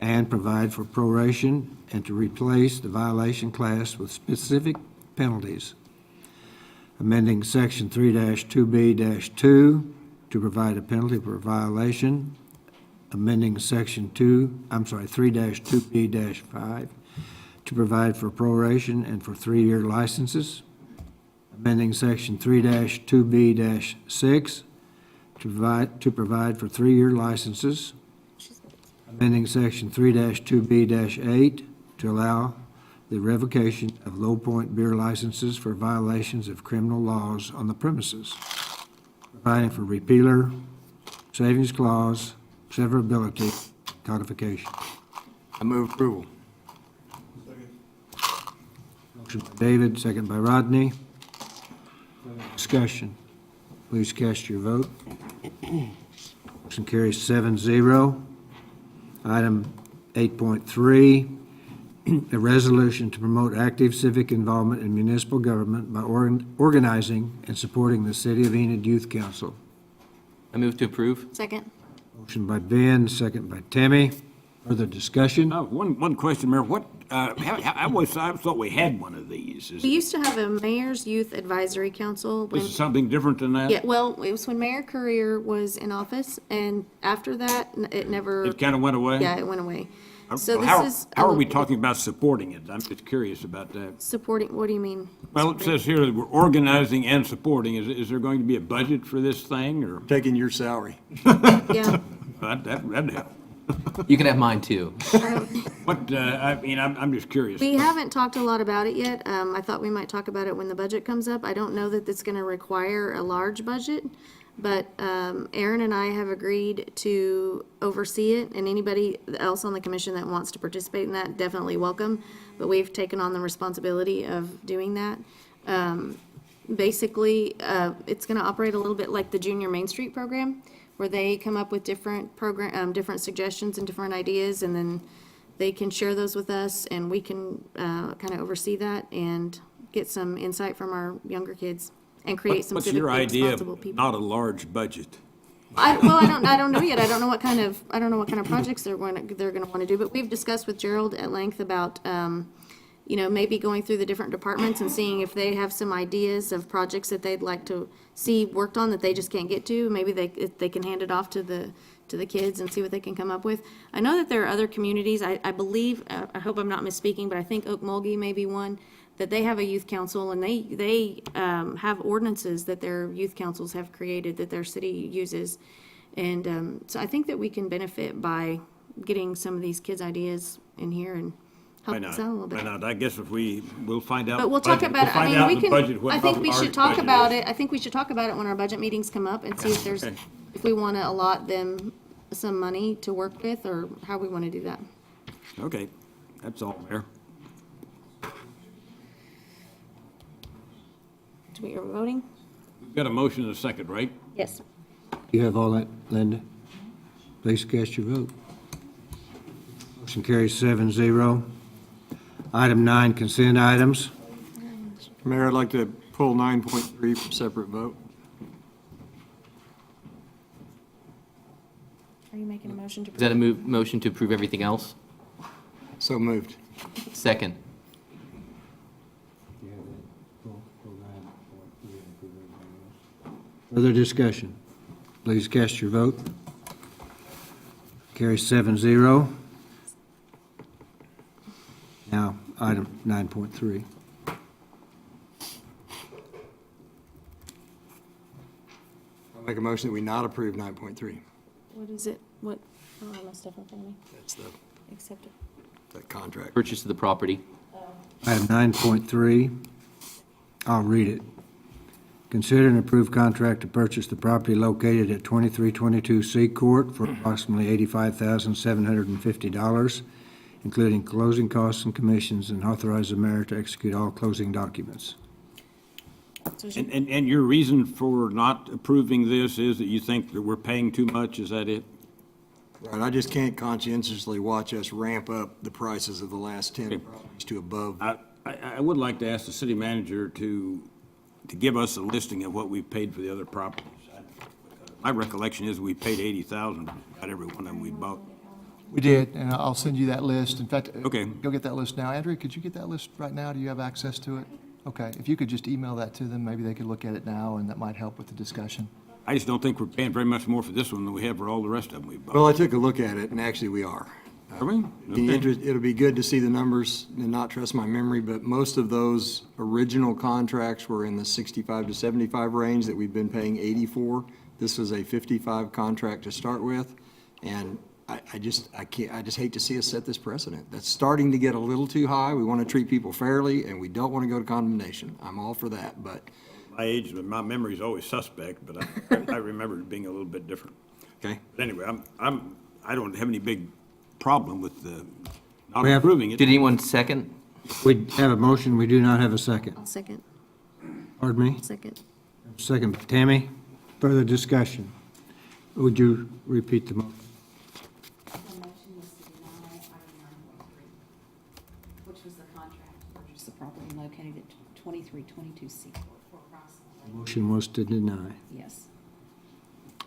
and provide for proration and to replace the violation class with specific penalties. Amending Section 3-2B-2 to provide a penalty for violation. Amending Section 3-2B-5 to provide for proration and for 3-year licenses. Amending Section 3-2B-6 to provide for 3-year licenses. Amending Section 3-2B-8 to allow the revocation of Low Point beer licenses for violations of criminal laws on the premises. Providing for repealer, savings clause, severability, codification. I move approval. Motion by David, second by Rodney. Discussion. Please cast your vote. Motion carries 7-0. Item 8.3, a resolution to promote active civic involvement in municipal government by organizing and supporting the City of Enid Youth Council. I move to approve. Second. Motion by Ben, second by Tammy. Further discussion? One question, Mayor. I thought we had one of these. We used to have a mayor's youth advisory council. This is something different than that? Yeah, well, it was when Mayor Courier was in office, and after that, it never. It kind of went away? Yeah, it went away. So How this is. are we talking about supporting it? I'm just curious about that. Supporting, what do you mean? Well, it says here that we're organizing and supporting. Is there going to be a budget for this thing, or? Taking your salary. Yeah. That'd help. You can have mine too. I'm just curious. We haven't talked a lot about it yet. I thought we might talk about it when the budget comes up. I don't know that it's gonna require a large budget, but, Aaron and I have agreed to oversee it, and anybody else on the commission that wants to participate in that, definitely welcome. But we've taken on the responsibility of doing that. Basically, it's gonna operate a little bit like the Junior Main Street program, where they come up with different different suggestions and different ideas, and then they can share those with us, and we can kind of oversee that and get some insight from our younger kids and create some What's civically your idea responsible of people. not a large budget? I don't know yet. I don't know what kind of projects they're going to want to do. But we've discussed with Gerald at length about, maybe going through the different departments and seeing if they have some ideas of projects that they'd like to see worked on that they just can't get to. Maybe they can hand it off to the kids and see what they can come up with. I know that there are other communities. I believe, I hope I'm not misspeaking, but I think Okmulgee may be one, that they have a youth council, and they have ordinances that their youth councils have created that their city uses. And so I think that we can benefit by getting some of these kids' ideas in here and help us out a little bit. Why not? I guess we'll find out. But we'll talk about it. I mean, we can, I think we should talk budget about is. it. I think we should talk about it when our budget meetings come up and see if there's, Okay. if we want to allot them some money to work with, or how we want to do that. Okay, that's all, Mayor. Do we, are we voting? We've got a motion and a second, right? Yes. You have all that, Linda? Please cast your vote. Motion carries 7-0. Item 9, consent items. Mayor, I'd like to pull 9.3 for separate vote. Are you making a motion to? Is that a motion to approve everything else? So moved. Second. Further discussion? Please cast your vote. Carries 7-0. Now, item 9.3. I'll make a motion that we not approve 9.3. What is it? What? Oh, I must have in front of me. That's Accept it. the contract. Purchase of the property. Item 9.3, I'll read it. Consider and approve contract to purchase the property located at 2322 C Court for approximately $85,750, including closing costs and commissions, and authorize the mayor to execute all closing documents. And your reason for not approving this is that you think that we're paying too much, is that it? Right, I just can't conscientiously watch us ramp up the prices of the last 10 properties to above. I would like to ask the city manager to give us a listing of what we've paid for the other properties. My recollection is we paid 80,000 for about every one of them we bought. We did, and I'll send you that list. In fact, Okay. go get that list now. Andrea, could you get that list right now? Do you have access to it? Okay, if you could just email that to them, maybe they could look at it now, and that might help with the discussion. I just don't think we're paying very much more for this one than we have for all the rest of them we bought. Well, I took a look at it, and actually we are. Are we? Okay. It'll be good to see the numbers and not trust my memory, but most of those original contracts were in the 65 to 75 range that we've been paying 80 for. This was a 55 contract to start with, and I just hate to see us set this precedent. That's starting to get a little too high. We want to treat people fairly, and we don't want to go to condemnation. I'm all for that, but. My age, my memory is always suspect, but I remember it being a little bit different. Okay. But anyway, I don't have any big problem with not We have- approving it. Did anyone second? We have a motion, we do not have a second. I'll second, Pardon me? second. Second, Tammy, further discussion. Would you repeat the motion? The motion was to deny item 9.3, which was the contract to purchase the property located at 2322 Seaport for approximately, Motion was to deny. yes.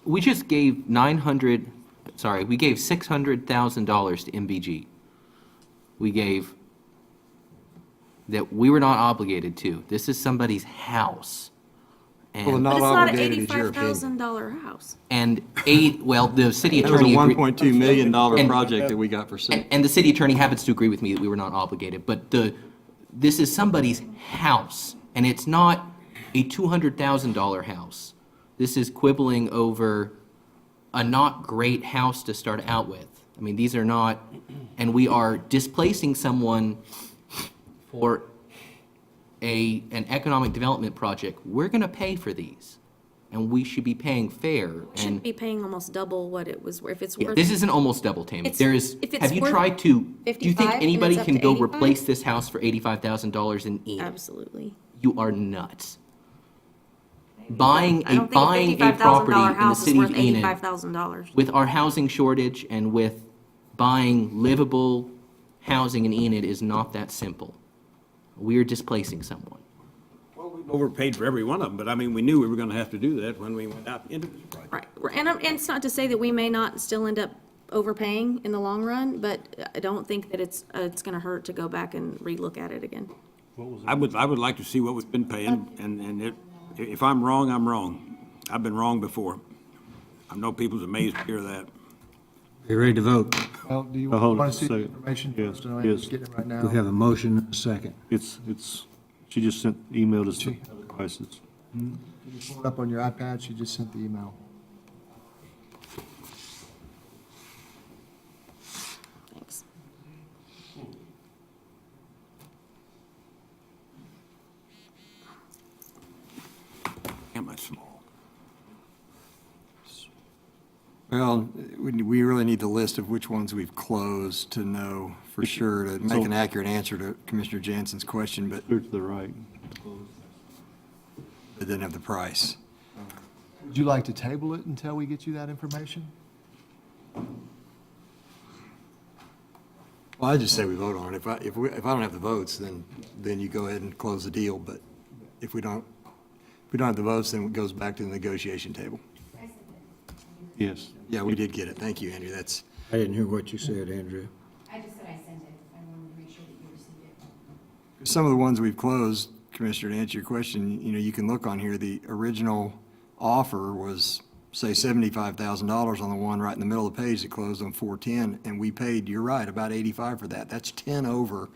We just gave we gave $600,000 to MBG. We gave, that we were not obligated to. This is somebody's house. Well, And, not But it's not an obligated is your opinion. $85,000 house. and the city That was a attorney. $1.2 million And- project that we got for sale. And the city attorney happens to agree with me that we were not obligated, but this is somebody's house, and it's not a $200,000 house. This is quibbling over a not great house to start out with. I mean, these are not, and we are displacing someone for an economic development project. We're gonna pay for these, and we should be paying fair. Shouldn't And be paying almost double what it was, if it's yeah, worth. this isn't almost double, Tammy. It's- There is, if it's have you worth tried to, do you 55 think and anybody it's up can to go 85? replace this house for $85,000 in Enid? Absolutely. You are nuts. Buying I don't think a $55,000 property in the house is city worth of Enid $85,000. with our housing shortage and with buying livable housing in Enid is not that simple. We are displacing someone. Well, we overpaid for every one of them, but I mean, we knew we were gonna have to do that when we went out into this project. Right, and it's not to say that we may not still end up overpaying in the long run, but I don't think that it's gonna hurt to go back and relook at it again. I would like to see what we've been paying, and if I'm wrong, I'm wrong. I've been wrong before. I know people's amazed to hear that. You ready to vote? Well, do you Hold want on to see a the second. information Yes, first? I know Andrew's yes. getting it right now. We have a motion and a second. She just emailed us the prices. Can you pull it up on your iPad? She just sent the email. Thanks. Am I small? Well, we really need the list of which ones we've closed to know for sure, to make an accurate answer to Commissioner Jansen's question, but Clear to the right. it didn't have the price. Would you like to table it until we get you that information? Well, I just say we vote on it. If I don't have the votes, then you go ahead and close the deal, but if we don't have the votes, then it goes back to the negotiation table. Yes. Yeah, we did get it. Thank you, Andrew. That's, I didn't hear what you said, Andrew. I just said I sent it. I wanted to make sure that you received it. some of the ones we've closed, Commissioner, to answer your question, you can look on here, the original offer was, say, $75,000 on the one right in the middle of the page that closed on 4/10, and we paid, you're right, about 85 for that. That's 10 over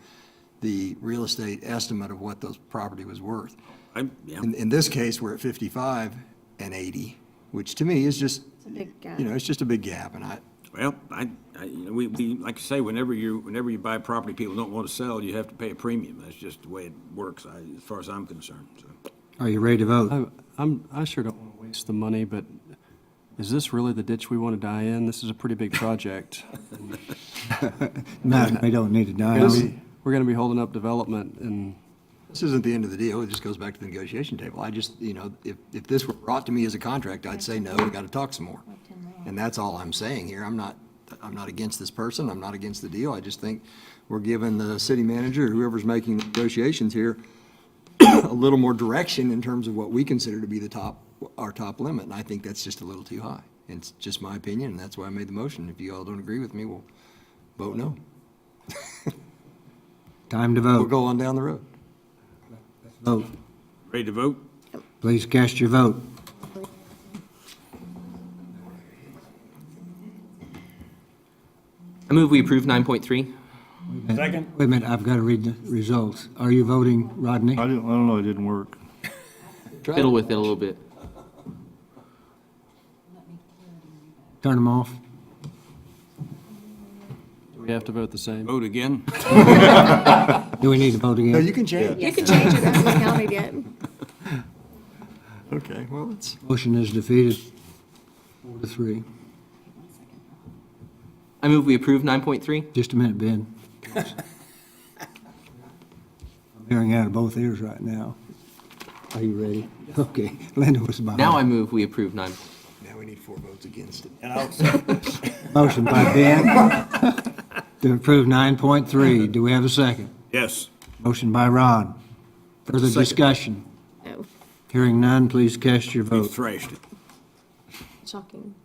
the real estate estimate of what those property was worth. Yeah. In this case, we're at 55 and 80, which to me is just, It's a big gap. it's just a big gap, and Well, we, like I say, whenever you buy property people don't want to sell, you have to pay a premium. That's just the way it works, as far as I'm concerned, so. Are you ready to vote? I sure don't want to waste the money, but is this really the ditch we want to die in? This is a pretty big project. No, they don't need to die. We're going to be holding up development, and This isn't the end of the deal, it just goes back to the negotiation table. I just, if this were brought to me as a contract, I'd say, no, we gotta talk some more. And that's all I'm saying here. I'm not against this person, I'm not against the deal. I just think we're giving the city manager, whoever's making the negotiations here, a little more direction in terms of what we consider to be our top limit, and I think that's just a little too high. It's just my opinion, and that's why I made the motion. If you all don't agree with me, we'll vote no. Time to We'll vote. go on down the road. Vote. Ready to vote? Please cast your vote. I move we approve 9.3. Second? Wait a minute, I've got to read the results. Are you voting, Rodney? I don't know, it didn't work. Fiddle with it a little bit. Turn them off. do we have to vote the same? Vote again? Do we need to vote No, again? you can change. You can change it, that's not counted yet. Okay, well, it's. Motion is defeated, 4-3. I move we approve 9.3. Just a minute, Ben. I'm hearing out of both ears right now. Are you ready? Okay, Linda was behind. Now I move we approve 9. Now we need 4 votes against it. And I'll second. Motion by Ben to approve 9.3. Do we have a second? Yes. Motion by Ron. Further discussion? No, Hearing none, please cast your We vote. thrashed it. shocking.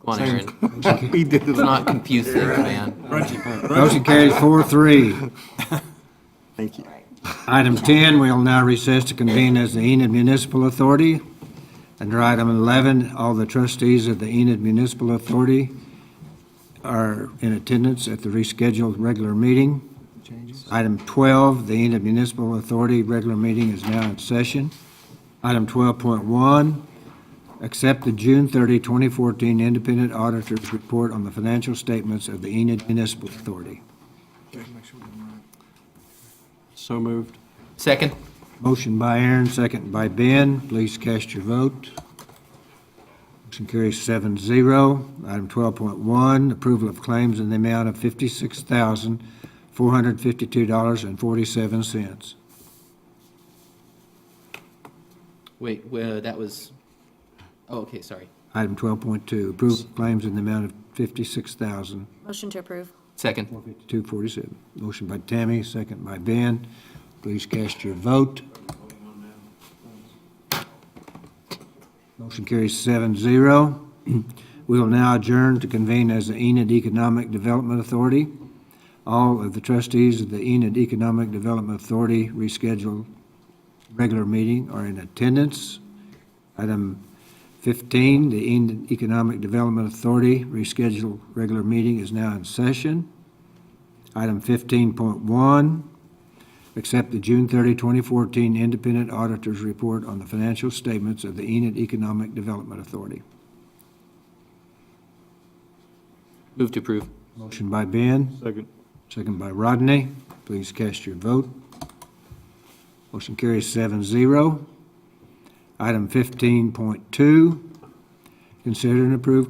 Come on, Aaron. We did Let's not confuse things, man. Motion carries 4-3. Thank you. Item 10, we'll now recess to convene as the Enid Municipal Authority. Under item 11, all the trustees of the Enid Municipal Authority are in attendance at the rescheduled regular meeting. Item 12, the Enid Municipal Authority regular meeting is now in session. Item 12.1, accept the June 30, 2014 Independent Auditor's Report on the financial statements of the Enid Municipal Authority. So moved. Second. Motion by Aaron, second by Ben. Please cast your vote. Motion carries 7-0. Item 12.1, approval of claims in the amount of $56,452.47. Wait, that was, oh, okay, sorry. Item 12.2, approval of claims in the amount of $56,452.47. Motion to approve. Second. Motion by Tammy, second by Ben. Please cast your vote. Motion carries 7-0. We will now adjourn to convene as the Enid Economic Development Authority. All of the trustees of the Enid Economic Development Authority rescheduled regular meeting are in attendance. Item 15, the Enid Economic Development Authority rescheduled regular meeting is now in session. Item 15.1, accept the June 30, 2014 Independent Auditor's Report on the financial statements of the Enid Economic Development Authority. Move to approve. Motion by Ben, Second. second by Rodney. Please cast your vote. Motion carries 7-0. Item 15.2, consider and approve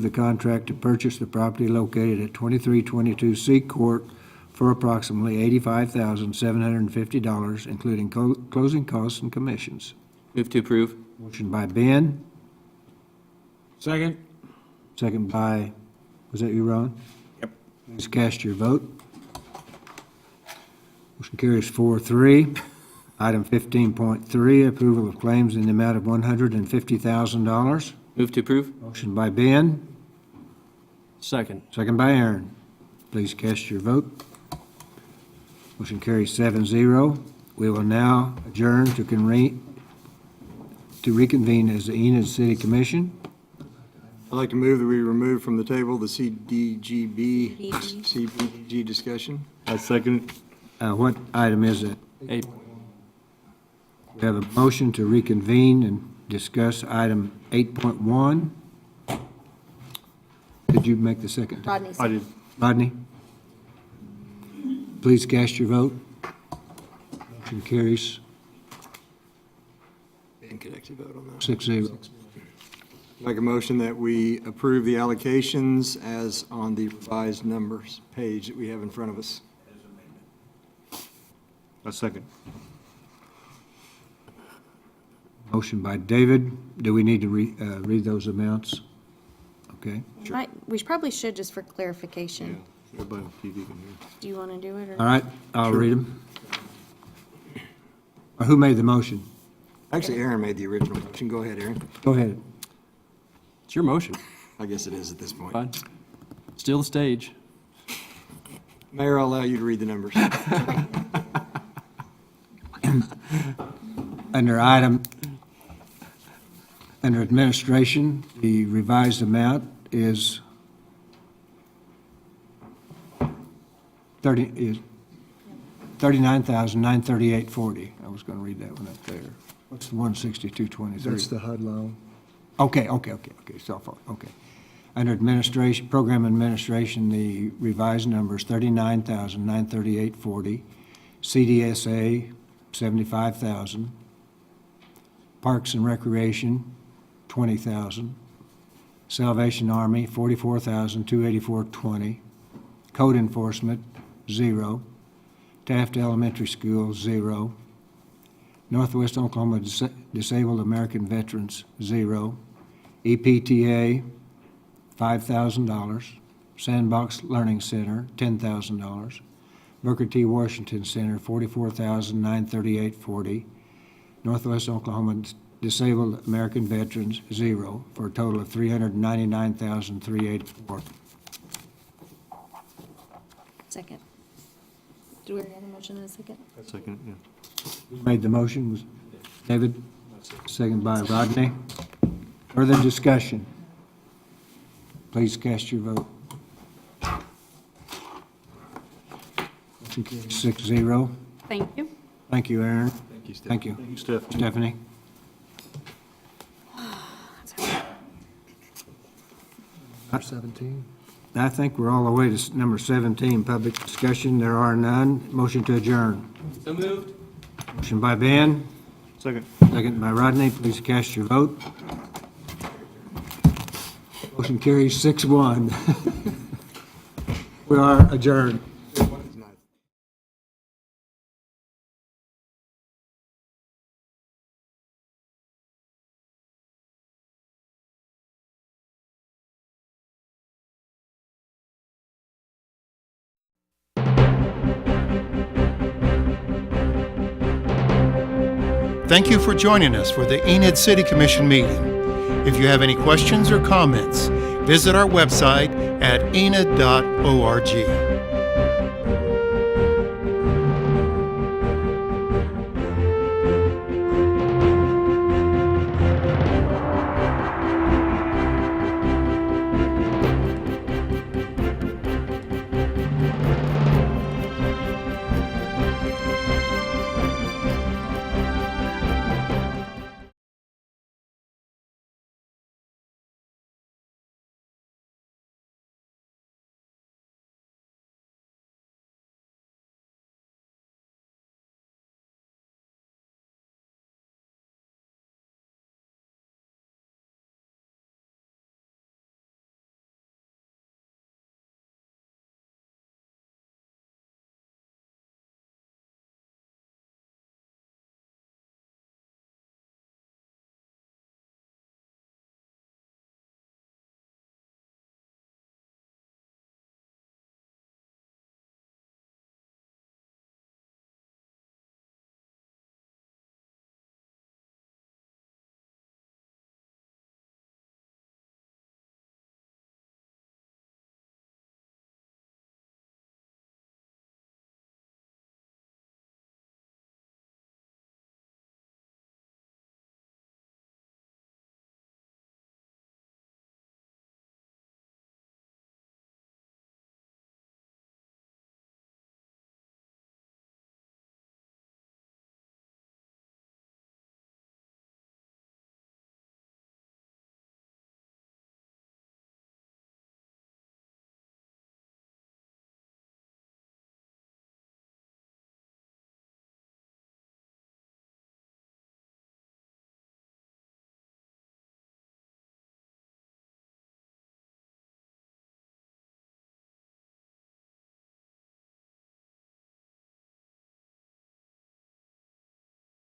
the contract to purchase the property located at 2322 C Court for approximately $85,750, including closing costs and commissions. Move to approve. Motion by Ben, Second? second by, was that you, Ron? Yep. Please cast your vote. Motion carries 4-3. Item 15.3, approval of claims in the amount of $150,000. Move to approve. Motion by Ben, Second. second by Aaron. Please cast your vote. Motion carries 7-0. We will now adjourn to reconvene as the Enid City Commission. I'd like to move that we remove from the table the CDBG discussion. I second it. What item is it? 8. We have a motion to reconvene and discuss item 8.1. Did you make the second? Rodney. I did. Rodney? Please cast your vote. Motion carries could actually vote on that. 6-0. Make a motion that we approve the allocations as on the revised numbers page that we have in front of us. A second. Motion by David. Do we need to read those amounts? Okay. We probably should, just for clarification. Everybody on TV can hear. Do you want to do it, or? All right, I'll read them. Who made the motion? Actually, Aaron made the original motion. Go ahead, Aaron. Go ahead. It's your motion. I guess it is at this point. Fine. Steal the stage. Mayor, I'll allow you to read the numbers. Under administration, the revised amount is $39,938.40. I was going to read that one up there. What's the 162.23? That's the HUD loan. Okay, so far, okay. Under administration, program administration, the revised number is $39,938.40. CDSA, $75,000. Parks and Recreation, $20,000. Salvation Army, $44,284.20. Code Enforcement, 0. Taft Elementary School, 0. Northwest Oklahoma Disabled American Veterans, 0. EPTA, $5,000. Sandbox Learning Center, $10,000. Booker T. Washington Center, $44,938.40. Northwest Oklahoma Disabled American Veterans, 0, for a total of $399,384. Second. Do we have a motion in a second? A second, yeah. Who made the motion? Was David? Second by Rodney. Further discussion? Please cast your vote. Motion carries 6-0. Thank you. Thank you, Aaron. Thank you, Steph. Thank you. Thank you, Stephanie. Stephanie? Number 17. I think we're all the way to number 17, public discussion. There are none. Motion to adjourn. So moved. Motion by Ben, Second. second by Rodney. Please cast your vote. Motion carries 6-1. We are adjourned. Thank you for joining us for the Enid City Commission meeting. If you have any questions or comments, visit our website at enid.org.